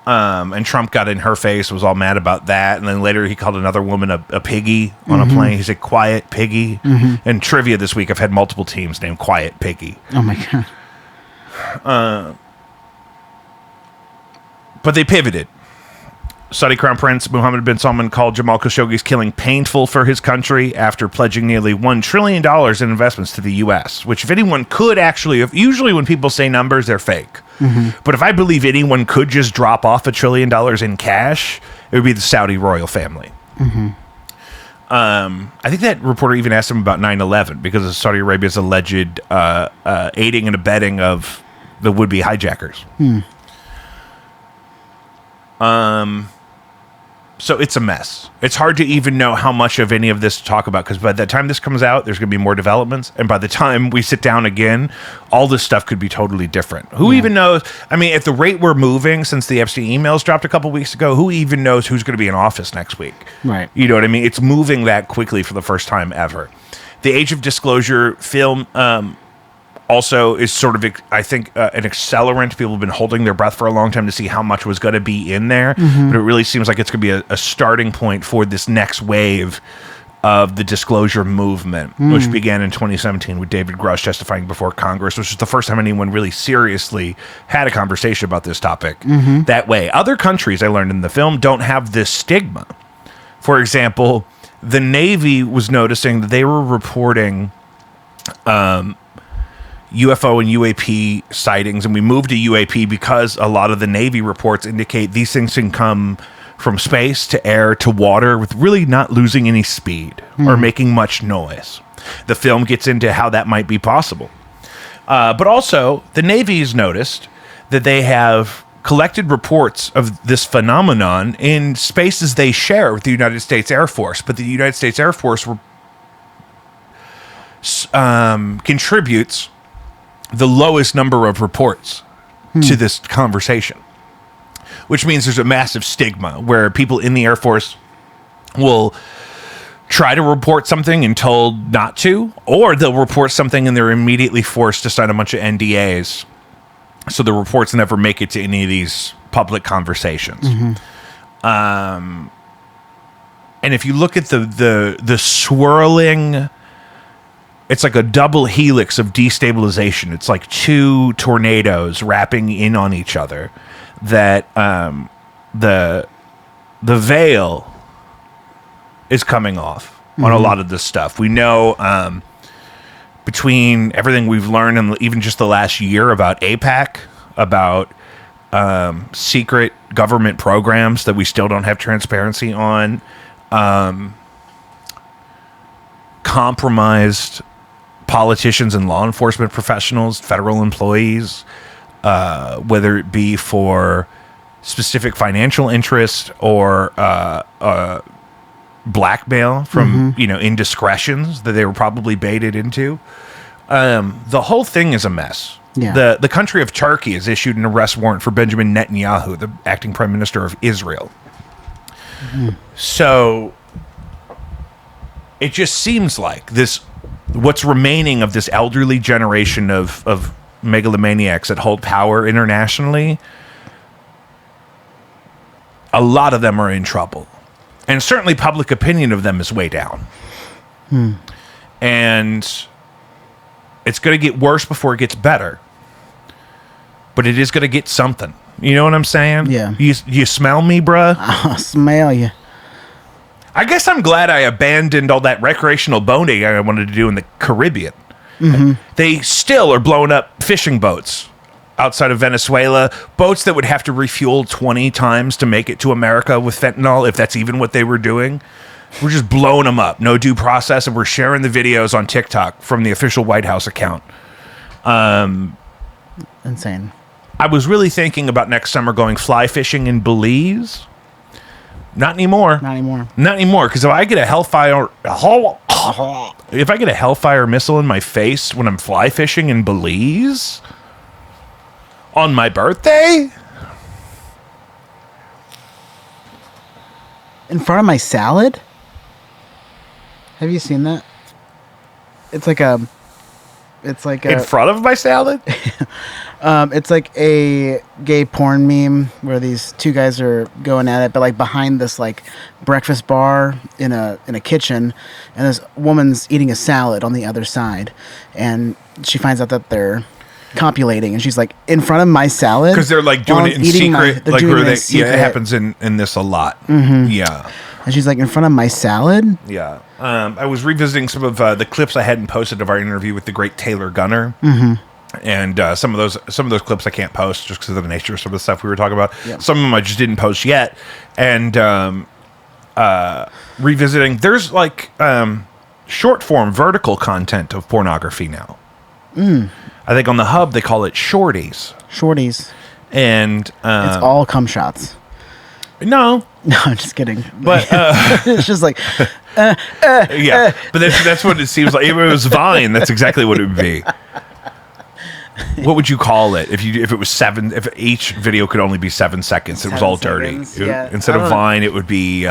And Trump got in her face, was all mad about that. And then later he called another woman a piggy on a plane. He said, "Quiet piggy." And trivia this week, I've had multiple teams named Quiet Piggy. Oh, my God. But they pivoted. Saudi Crown Prince Mohammed bin Salman called Jamal Khashoggi's killing painful for his country after pledging nearly $1 trillion in investments to the U.S., which if anyone could actually, usually when people say numbers, they're fake. But if I believe anyone could just drop off $1 trillion in cash, it would be the Saudi royal family. I think that reporter even asked him about 9/11 because of Saudi Arabia's alleged aiding and abetting of the would-be hijackers. So it's a mess. It's hard to even know how much of any of this to talk about because by the time this comes out, there's going to be more developments. And by the time we sit down again, all this stuff could be totally different. Who even knows? I mean, at the rate we're moving since the Epstein emails dropped a couple weeks ago, who even knows who's going to be in office next week? Right. You know what I mean? It's moving that quickly for the first time ever. The Age of Disclosure film also is sort of, I think, an accelerant. People have been holding their breath for a long time to see how much was going to be in there. But it really seems like it's going to be a starting point for this next wave of the disclosure movement, which began in 2017 with David Grush testifying before Congress, which is the first time anyone really seriously had a conversation about this topic that way. Other countries, I learned in the film, don't have this stigma. For example, the Navy was noticing that they were reporting UFO and UAP sightings, and we moved to UAP because a lot of the Navy reports indicate these things can come from space to air to water with really not losing any speed or making much noise. The film gets into how that might be possible. But also, the Navy has noticed that they have collected reports of this phenomenon in spaces they share with the United States Air Force, but the United States Air Force contributes the lowest number of reports to this conversation, which means there's a massive stigma where people in the Air Force will try to report something and told not to, or they'll report something and they're immediately forced to sign a bunch of NDAs. So the reports never make it to any of these public conversations. And if you look at the swirling, it's like a double helix of destabilization. It's like two tornadoes wrapping in on each other. That the veil is coming off on a lot of this stuff. We know between everything we've learned in even just the last year about AIPAC, about secret government programs that we still don't have transparency on, compromised politicians and law enforcement professionals, federal employees, whether it be for specific financial interest or blackmail from indiscretions that they were probably baited into. The whole thing is a mess. Yeah. The country of Turkey has issued an arrest warrant for Benjamin Netanyahu, the acting prime minister of Israel. So it just seems like what's remaining of this elderly generation of megalomaniacs that hold power internationally, a lot of them are in trouble. And certainly public opinion of them is way down. And it's going to get worse before it gets better. But it is going to get something. You know what I'm saying? Yeah. You smell me, bruh? I smell you. I guess I'm glad I abandoned all that recreational boating I wanted to do in the Caribbean. They still are blowing up fishing boats outside of Venezuela, boats that would have to refuel 20 times to make it to America with fentanyl, if that's even what they were doing. We're just blowing them up, no due process, and we're sharing the videos on TikTok from the official White House account. Insane. I was really thinking about next summer going fly fishing in Belize. Not anymore. Not anymore. Not anymore, because if I get a Hellfire missile in my face when I'm fly fishing in Belize on my birthday, in front of my salad? Have you seen that? It's like a in front of my salad. It's like a gay porn meme where these two guys are going at it, but like behind this like breakfast bar in a kitchen, and this woman's eating a salad on the other side, and she finds out that they're copulating, and she's like in front of my salad because they're like doing while it I'm in eating secret, they're like doing where it in they secret. it happens in this a lot. Yeah. And she's like in front of my salad. Yeah. I was revisiting some of the clips I hadn't posted of our interview with the great Taylor Gunner. And some of those clips I can't post just because of the nature of some of the stuff we were talking about. Yep. Some of them I just didn't post yet. And revisiting, there's like short form vertical content of pornography now. I think on the hub they call it shorties. And It's all cum shots. no, I'm just kidding. but It's just like yeah, but that's what it seems like. If it was Vine, that's exactly what it would be. What would you call it if it was 7? If each video could only be 7 seconds, it was 7 all dirty. seconds, yeah. Instead of Vine, it would be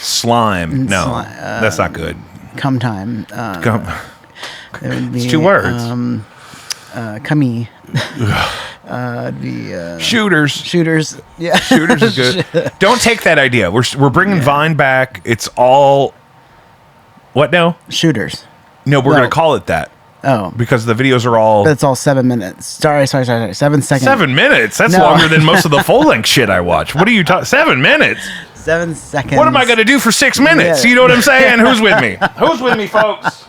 slime. No, that's not good. cum time. Come. It would be, It's 2 words. Cummy. The Shooters. Yeah. Shooters is good. Don't take that idea. We're bringing Vine back. It's all. What now? Shooters. No, we're going to call it that. Oh. Because the videos are all. That's all 7 minutes. Sorry. 7 seconds. 7 minutes? That's No. longer than most of the full length shit I watch. What are you talking? 7 minutes? 7 seconds. What am I going to do for 6 minutes? Yeah. You know what I'm saying? Who's with me? Who's with me, folks?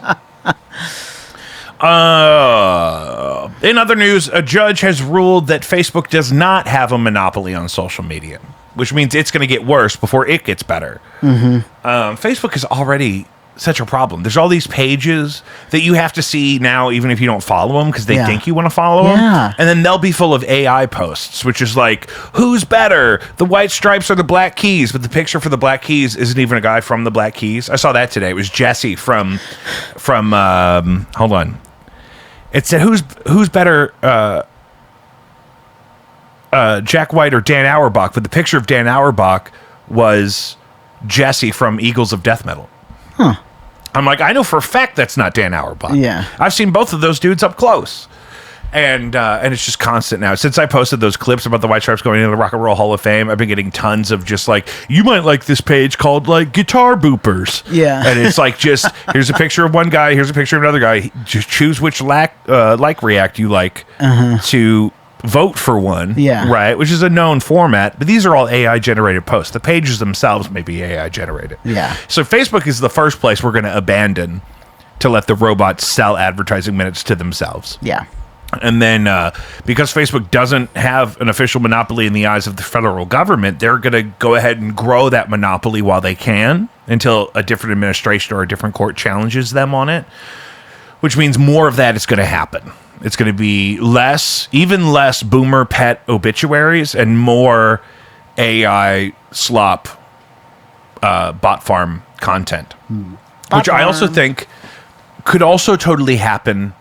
In other news, a judge has ruled that Facebook does not have a monopoly on social media, which means it's going to get worse before it gets better. Facebook is already such a problem. There's all these pages that you have to see now, even if you don't follow them, because they think you want to follow them. And then they'll be full of AI posts, which is like, who's better, the white stripes or the black keys? But the picture for the black keys isn't even a guy from the Black Keys. I saw that today. It was Jesse from hold on. It said, who's better, Jack White or Dan Auerbach? But the picture of Dan Auerbach was Jesse from Eagles of Death Metal. I'm like, I know for a fact that's not Dan Auerbach. Yeah. I've seen both of those dudes up close. And it's just constant now. Since I posted those clips about the White Stripes going into the Rock and Roll Hall of Fame, I've been getting tons of just like, you might like this page called like Guitar Boopers. Yeah. And it's like, just here's a picture of one guy, here's a picture of another guy. Just choose which like react you like to vote for one. Yeah. Right? Which is a known format. But these are all AI generated posts. The pages themselves may be AI generated. Yeah. So Facebook is the first place we're going to abandon to let the robots sell advertising minutes to themselves. Yeah. And then because Facebook doesn't have an official monopoly in the eyes of the federal government, they're going to go ahead and grow that monopoly while they can until a different administration or a different court challenges them on it, which means more of that is going to happen. It's going to be even less boomer pet obituaries and more AI slop bot farm content, which I also think could also totally happen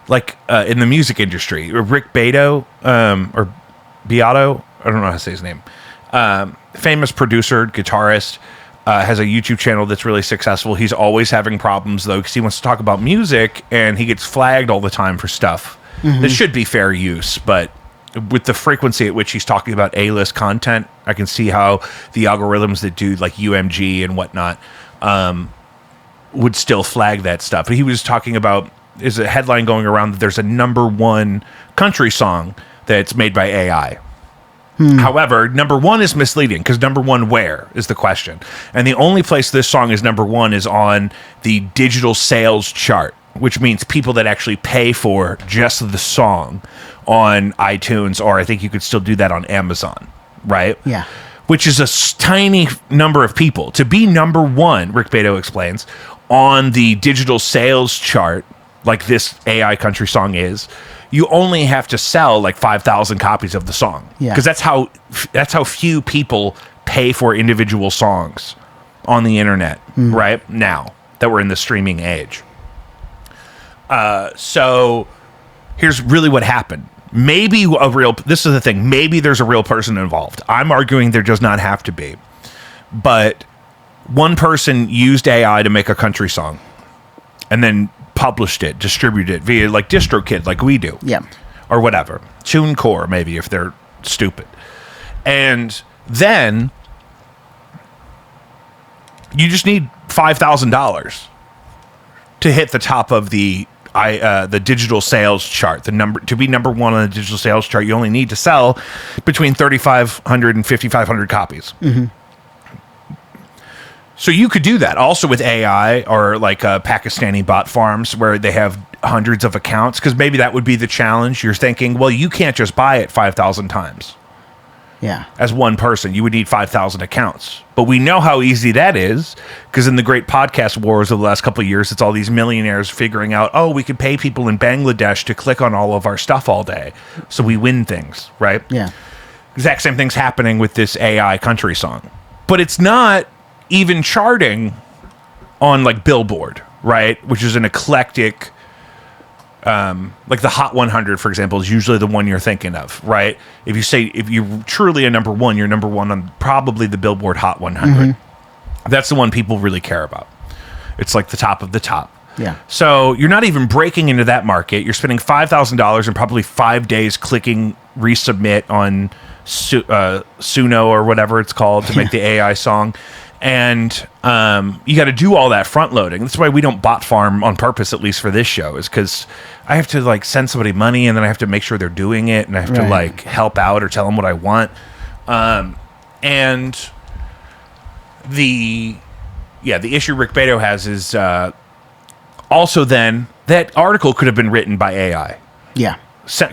like in the music industry. Rick Beato, or Beato, I don't know how to say his name, famous producer, guitarist, has a YouTube channel that's really successful. He's always having problems, though, because he wants to talk about music, and he gets flagged all the time for stuff that should be fair use, but with the frequency at which he's talking about A-list content, I can see how the algorithms that do, like, UMG and whatnot, would still flag that stuff. But he was talking about, is a headline going around that there's a #1 country song that's made by AI. However, #1 is misleading because #1 where is the question. And the only place this song is #1 is on the digital sales chart, which means people that actually pay for just the song on iTunes, or I think you could still do that on Amazon, right? Yeah. Which is a tiny number of people. To be #1, Rick Beato explains, on the digital sales chart, like this AI country song is, you only have to sell like 5,000 copies of the song. Yeah. Because that's how few people pay for individual songs on the internet right now that we're in the streaming age. So here's really what happened. Maybe this is the thing, maybe there's a real person involved. I'm arguing there does not have to be. But one person used AI to make a country song and then published it, distributed it via like DistroKid, like we do. Yeah. Or whatever. TuneCore, maybe, if they're stupid. And then you just need $5,000 to hit the top of the the digital sales chart. To be number one on the digital sales chart, you only need to sell between 3,500 and 5,500 copies. So you could do that also with AI or like Pakistani bot farms where they have hundreds of accounts, because maybe that would be the challenge. You're thinking, well, you can't just buy it 5,000 times. Yeah. As one person, you would need 5,000 accounts. But we know how easy that is, because in the great podcast wars of the last couple of years, it's all these millionaires figuring out, oh, we could pay people in Bangladesh to click on all of our stuff all day. So we win things, right? Yeah. Exact same thing's happening with this AI country song. But it's not even charting on like Billboard, right? Which is an eclectic, like the Hot 100, for example, is usually the one you're thinking of, right? If you're truly a number one, you're number one on probably the Billboard Hot 100. That's the one people really care about. It's like the top of the top. Yeah. So you're not even breaking into that market. You're spending $5,000 and probably 5 days clicking resubmit on Suno or whatever it's called to make the AI song. And you got to do all that front loading. That's why we don't bot farm on purpose, at least for this show, is because I have to like send somebody money and then I have to make sure they're doing it, and I have to like help out or tell them what I want. And the issue Rick Beto has is also then that article could have been written by AI. Yeah.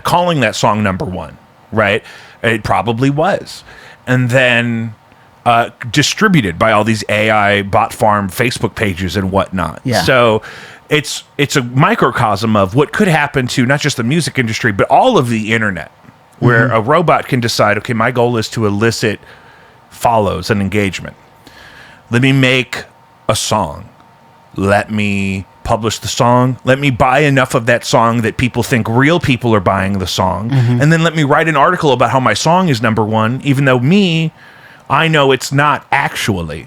Calling that song number one, right? It probably was. And then distributed by all these AI bot farm Facebook pages and whatnot. Yeah. So it's a microcosm of what could happen to not just the music industry, but all of the internet, where a robot can decide, okay, my goal is to elicit follows and engagement. Let me make a song. Let me publish the song. Let me buy enough of that song that people think real people are buying the song. And then let me write an article about how my song is number one, even though I know it's not actually,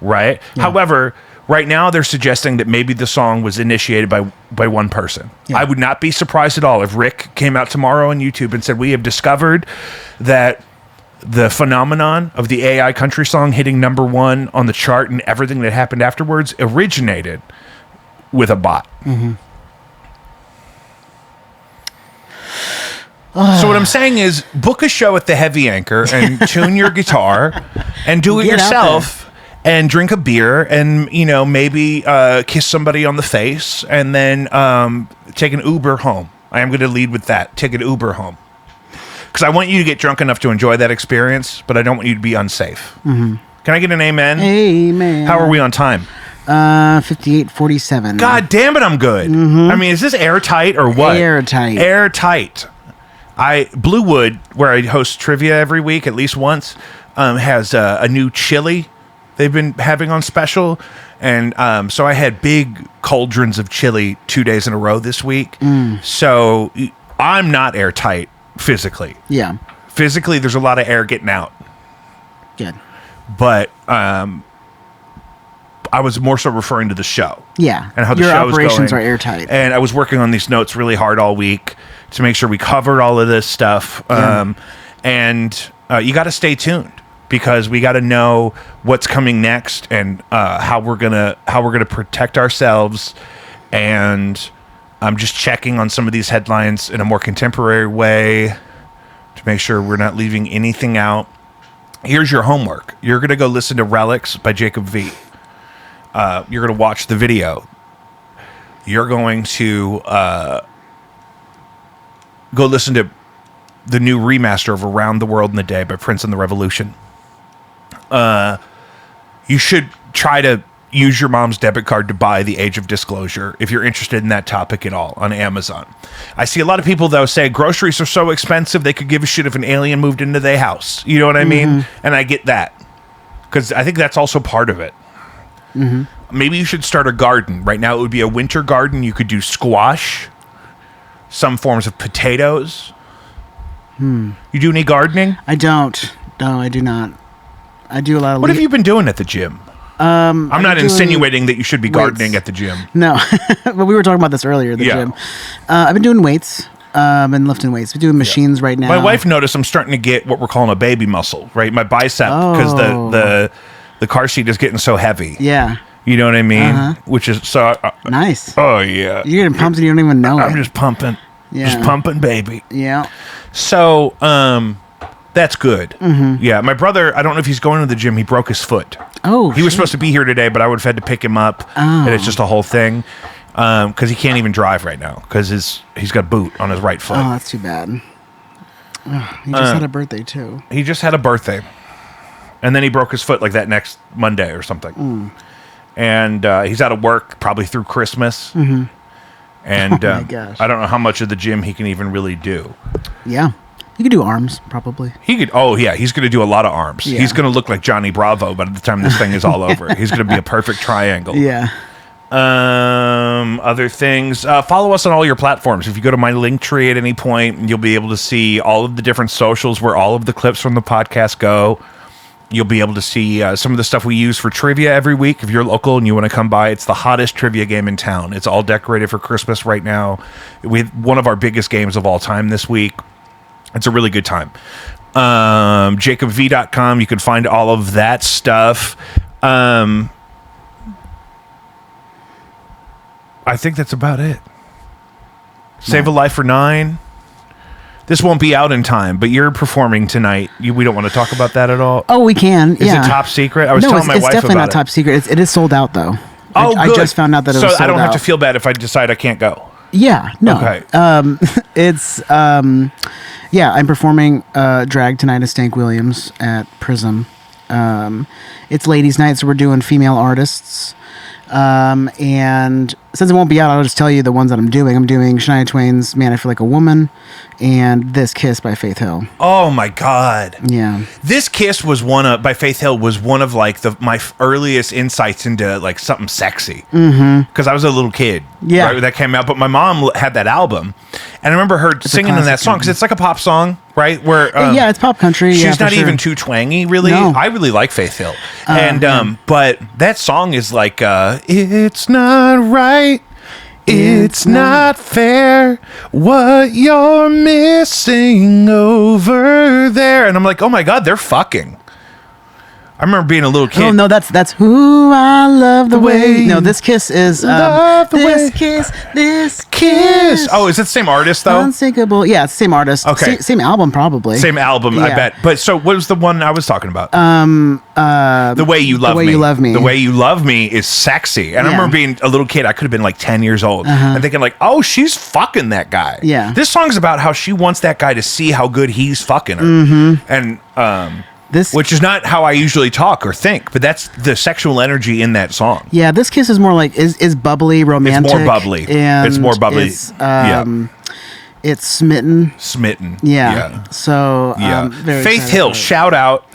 right? Yeah. However, right now they're suggesting that maybe the song was initiated by one person. Yeah. I would not be surprised at all if Rick came out tomorrow on YouTube and said, we have discovered that the phenomenon of the AI country song hitting number one on the chart and everything that happened afterwards originated with a bot. So what I'm saying is, book a show at the Heavy Anchor and tune your guitar and do it yourself and drink a beer and, maybe kiss somebody on the face and then take an Uber home. I am going to lead with that. Take an Uber home. Because I want you to get drunk enough to enjoy that experience, but I don't want you to be unsafe. Can I get an amen? Amen. How are we on time? 58:47. God damn it, I'm good. I mean, is this airtight or what? Airtight. Airtight. Bluewood, where I host trivia every week, at least once, has a new chili they've been having on special. And so I had big cauldrons of chili 2 days in a row this week. So I'm not airtight physically. Yeah. Physically, there's a lot of air getting out. Good. But I was more so referring to the show. Yeah. And how the your show is going. operations are airtight. And I was working on these notes really hard all week to make sure we covered all of this stuff. Yeah. And you got to stay tuned, because we got to know what's coming next and how we're gonna protect ourselves. And I'm just checking on some of these headlines in a more contemporary way to make sure we're not leaving anything out. Here's your homework. You're gonna go listen to Relics by Jacob V. You're gonna watch the video. You're going to go listen to the new remaster of Around the World in a Day by Prince and the Revolution. You should try to use your mom's debit card to buy The Age of Disclosure if you're interested in that topic at all on Amazon. I see a lot of people, though, say groceries are so expensive they could give a shit if an alien moved into their house. You know what I mean? And I get that, because I think that's also part of it. Maybe you should start a garden. Right now it would be a winter garden. You could do squash, some forms of potatoes. You do any gardening? I don't. No, I do not. I do a lot of... What have you been doing at the gym? I'm not insinuating that you should be gardening at the gym. No, but we were talking about this earlier, the gym. I've been doing weights. I've been lifting weights. We're doing machines right now. My wife noticed I'm starting to get what we're calling a baby muscle, right? My bicep, because the car seat is getting so heavy. Yeah. You know what I mean? Which is so. Nice. Oh yeah. You're getting pumped and you don't even know I'm it. just pumping. Yeah. Just pumping, baby. Yeah. So, that's good. Yeah, my brother, I don't know if he's going to the gym. He broke his foot. Oh, He was supposed to be here today, but I would have had to pick him up. And it's just a whole thing. Because he can't even drive right now. Because he's got a boot on his right foot. Oh, that's too bad. Ugh, he just had a birthday, too. He just had a birthday. And then he broke his foot like that next Monday or something. And he's out of work probably through Christmas. And Oh my gosh. I don't know how much of the gym he can even really do. Yeah. You could do arms, probably. He could. Oh yeah, he's going to do a lot of arms. Yeah. He's going to look like Johnny Bravo by the time this thing is all over. He's going to be a perfect triangle. Yeah. Other things. Follow us on all your platforms. If you go to my link tree at any point, you'll be able to see all of the different socials where all of the clips from the podcast go. You'll be able to see some of the stuff we use for trivia every week. If you're local and you want to come by, it's the hottest trivia game in town. It's all decorated for Christmas right now. We have one of our biggest games of all time this week. It's a really good time. JacobV.com. You can find all of that stuff. I think that's about it. Save a Life for 9. This won't be out in time, but you're performing tonight. We don't want to talk about that at all. Oh, we can. Is it top secret? I was telling my wife about it. It's definitely not top secret. It is sold out, though. Oh, I just found out that it was sold out. So I don't have to feel bad if I decide I can't go. Yeah, no. Okay. Yeah, I'm performing drag tonight at Stank Williams at Prism. It's ladies' night, so we're doing female artists. And since it won't be out, I'll just tell you the ones that I'm doing. I'm doing Shania Twain's Man, I Feel Like a Woman and This Kiss by Faith Hill. Oh my God. Yeah. This Kiss was by Faith Hill was one of like my earliest insights into like something sexy. Because I was a little kid. Yeah. Right, when that came out. But my mom had that album. And I remember her singing in that song because it's like a pop song, right? Where yeah, it's pop country. She's not even too twangy, really. No. I really like Faith Hill. But that song is like, it's not right. It's not fair what you're missing over there. And I'm like, oh my God, they're fucking. I remember being a little kid. Oh no, that's who I love the way. No, This Kiss is Love the This way. Kiss, This Kiss. Kiss. Oh, is it the same artist though? Unsinkable. Yeah, it's the same artist. Okay. Same album probably. Same album, I Yeah. bet. But so what was the one I was talking about? The Way You Love Me. The Way You Love Me. The Way You Love Me is sexy. And I Yeah. remember being a little kid. I could have been like 10 years old. And thinking like, oh, she's fucking that guy. Yeah. This song's about how she wants that guy to see how good he's fucking her. And which is not how I usually talk or think, but that's the sexual energy in that song. Yeah, This Kiss is more like is bubbly, romantic. It's more bubbly. And It's more bubbly. It's smitten. Smitten. Yeah. So very Faith excited Hill, for it. shout out.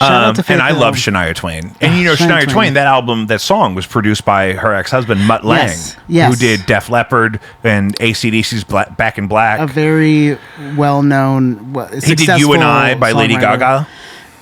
Shout out to Faith and I Hill. love Shania Twain. And you know, Shania Shania Twain. Twain, that song was produced by her ex-husband, Mutt Lange, Yes. who did Def Leppard and AC/DC's Back in Black. A very well-known, He did You and I by Lady Gaga.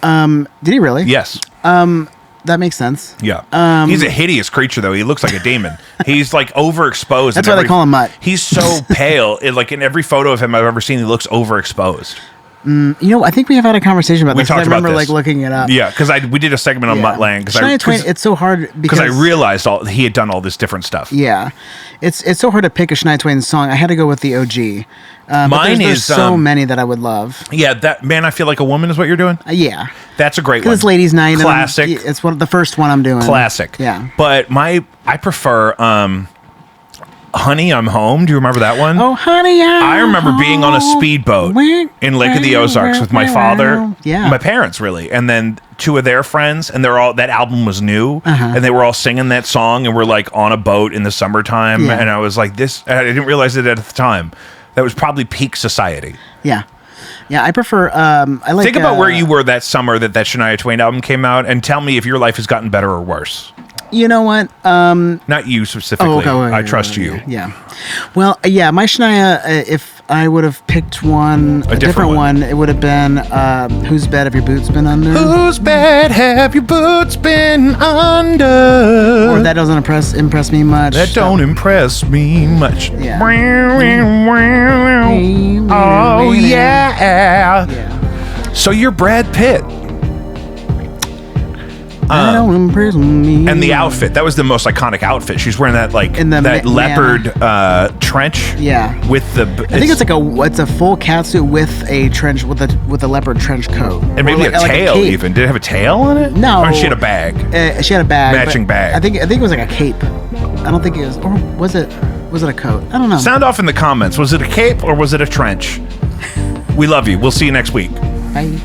Did he really? Yes. That makes sense. Yeah. He's a hideous creature, though. He looks like a demon. He's like overexposed. That's why they call him Mutt. He's so pale. Like in every photo of him I've ever seen, he looks overexposed. You know, I think we have had a conversation about We this. 'Cause talked I remember about this. like looking it up. Yeah, because we did a segment on Mutt Lange. Shania Twain, it's so hard because I realized he had done all this different stuff. Yeah, it's so hard to pick a Shania Twain song. I had to go with the OG. But Mine there's is so many that I would love. Yeah, that Man, I Feel Like a Woman is what you're doing. Yeah, That's a great one. because it's ladies' night. and Classic. it's the first one I'm doing. Classic. Yeah. But I prefer Honey, I'm Home. Do you remember that one? Oh, honey, I remember being on a speedboat in Lake of the Ozarks with my father, Yeah. my parents really, and then two of their friends, and that album was new, and they were all singing that song, and we're like on a boat in the summertime, Yeah. and I was like, I didn't realize it at the time. That was probably peak society. Yeah. Yeah, I prefer. I like. Think about where you were that summer that Shania Twain album came out, and tell me if your life has gotten better or worse. You know what? Not you specifically. I trust you. Yeah. Well, yeah, my Shania, if I would have picked a different one, it would have been Whose Bed Have Your Boots Been Under? Whose bed have your boots been under? Or That Doesn't impress me much. That don't impress me much. Yeah. Oh, yeah. Yeah. So you're Brad Pitt. I don't imprison me. And the outfit, that was the most iconic outfit. She's wearing that that leopard trench. Yeah. With the I think it's a full catsuit with a trench with a leopard trench coat. And maybe a tail even. Did it have a tail on it? No. Or she had a bag. She had a bag. Matching bag. I think it was like a cape. I don't think it was, or was it a coat? I don't know. Sound off in the comments. Was it a cape or was it a trench? We love you. We'll see you next week. Bye.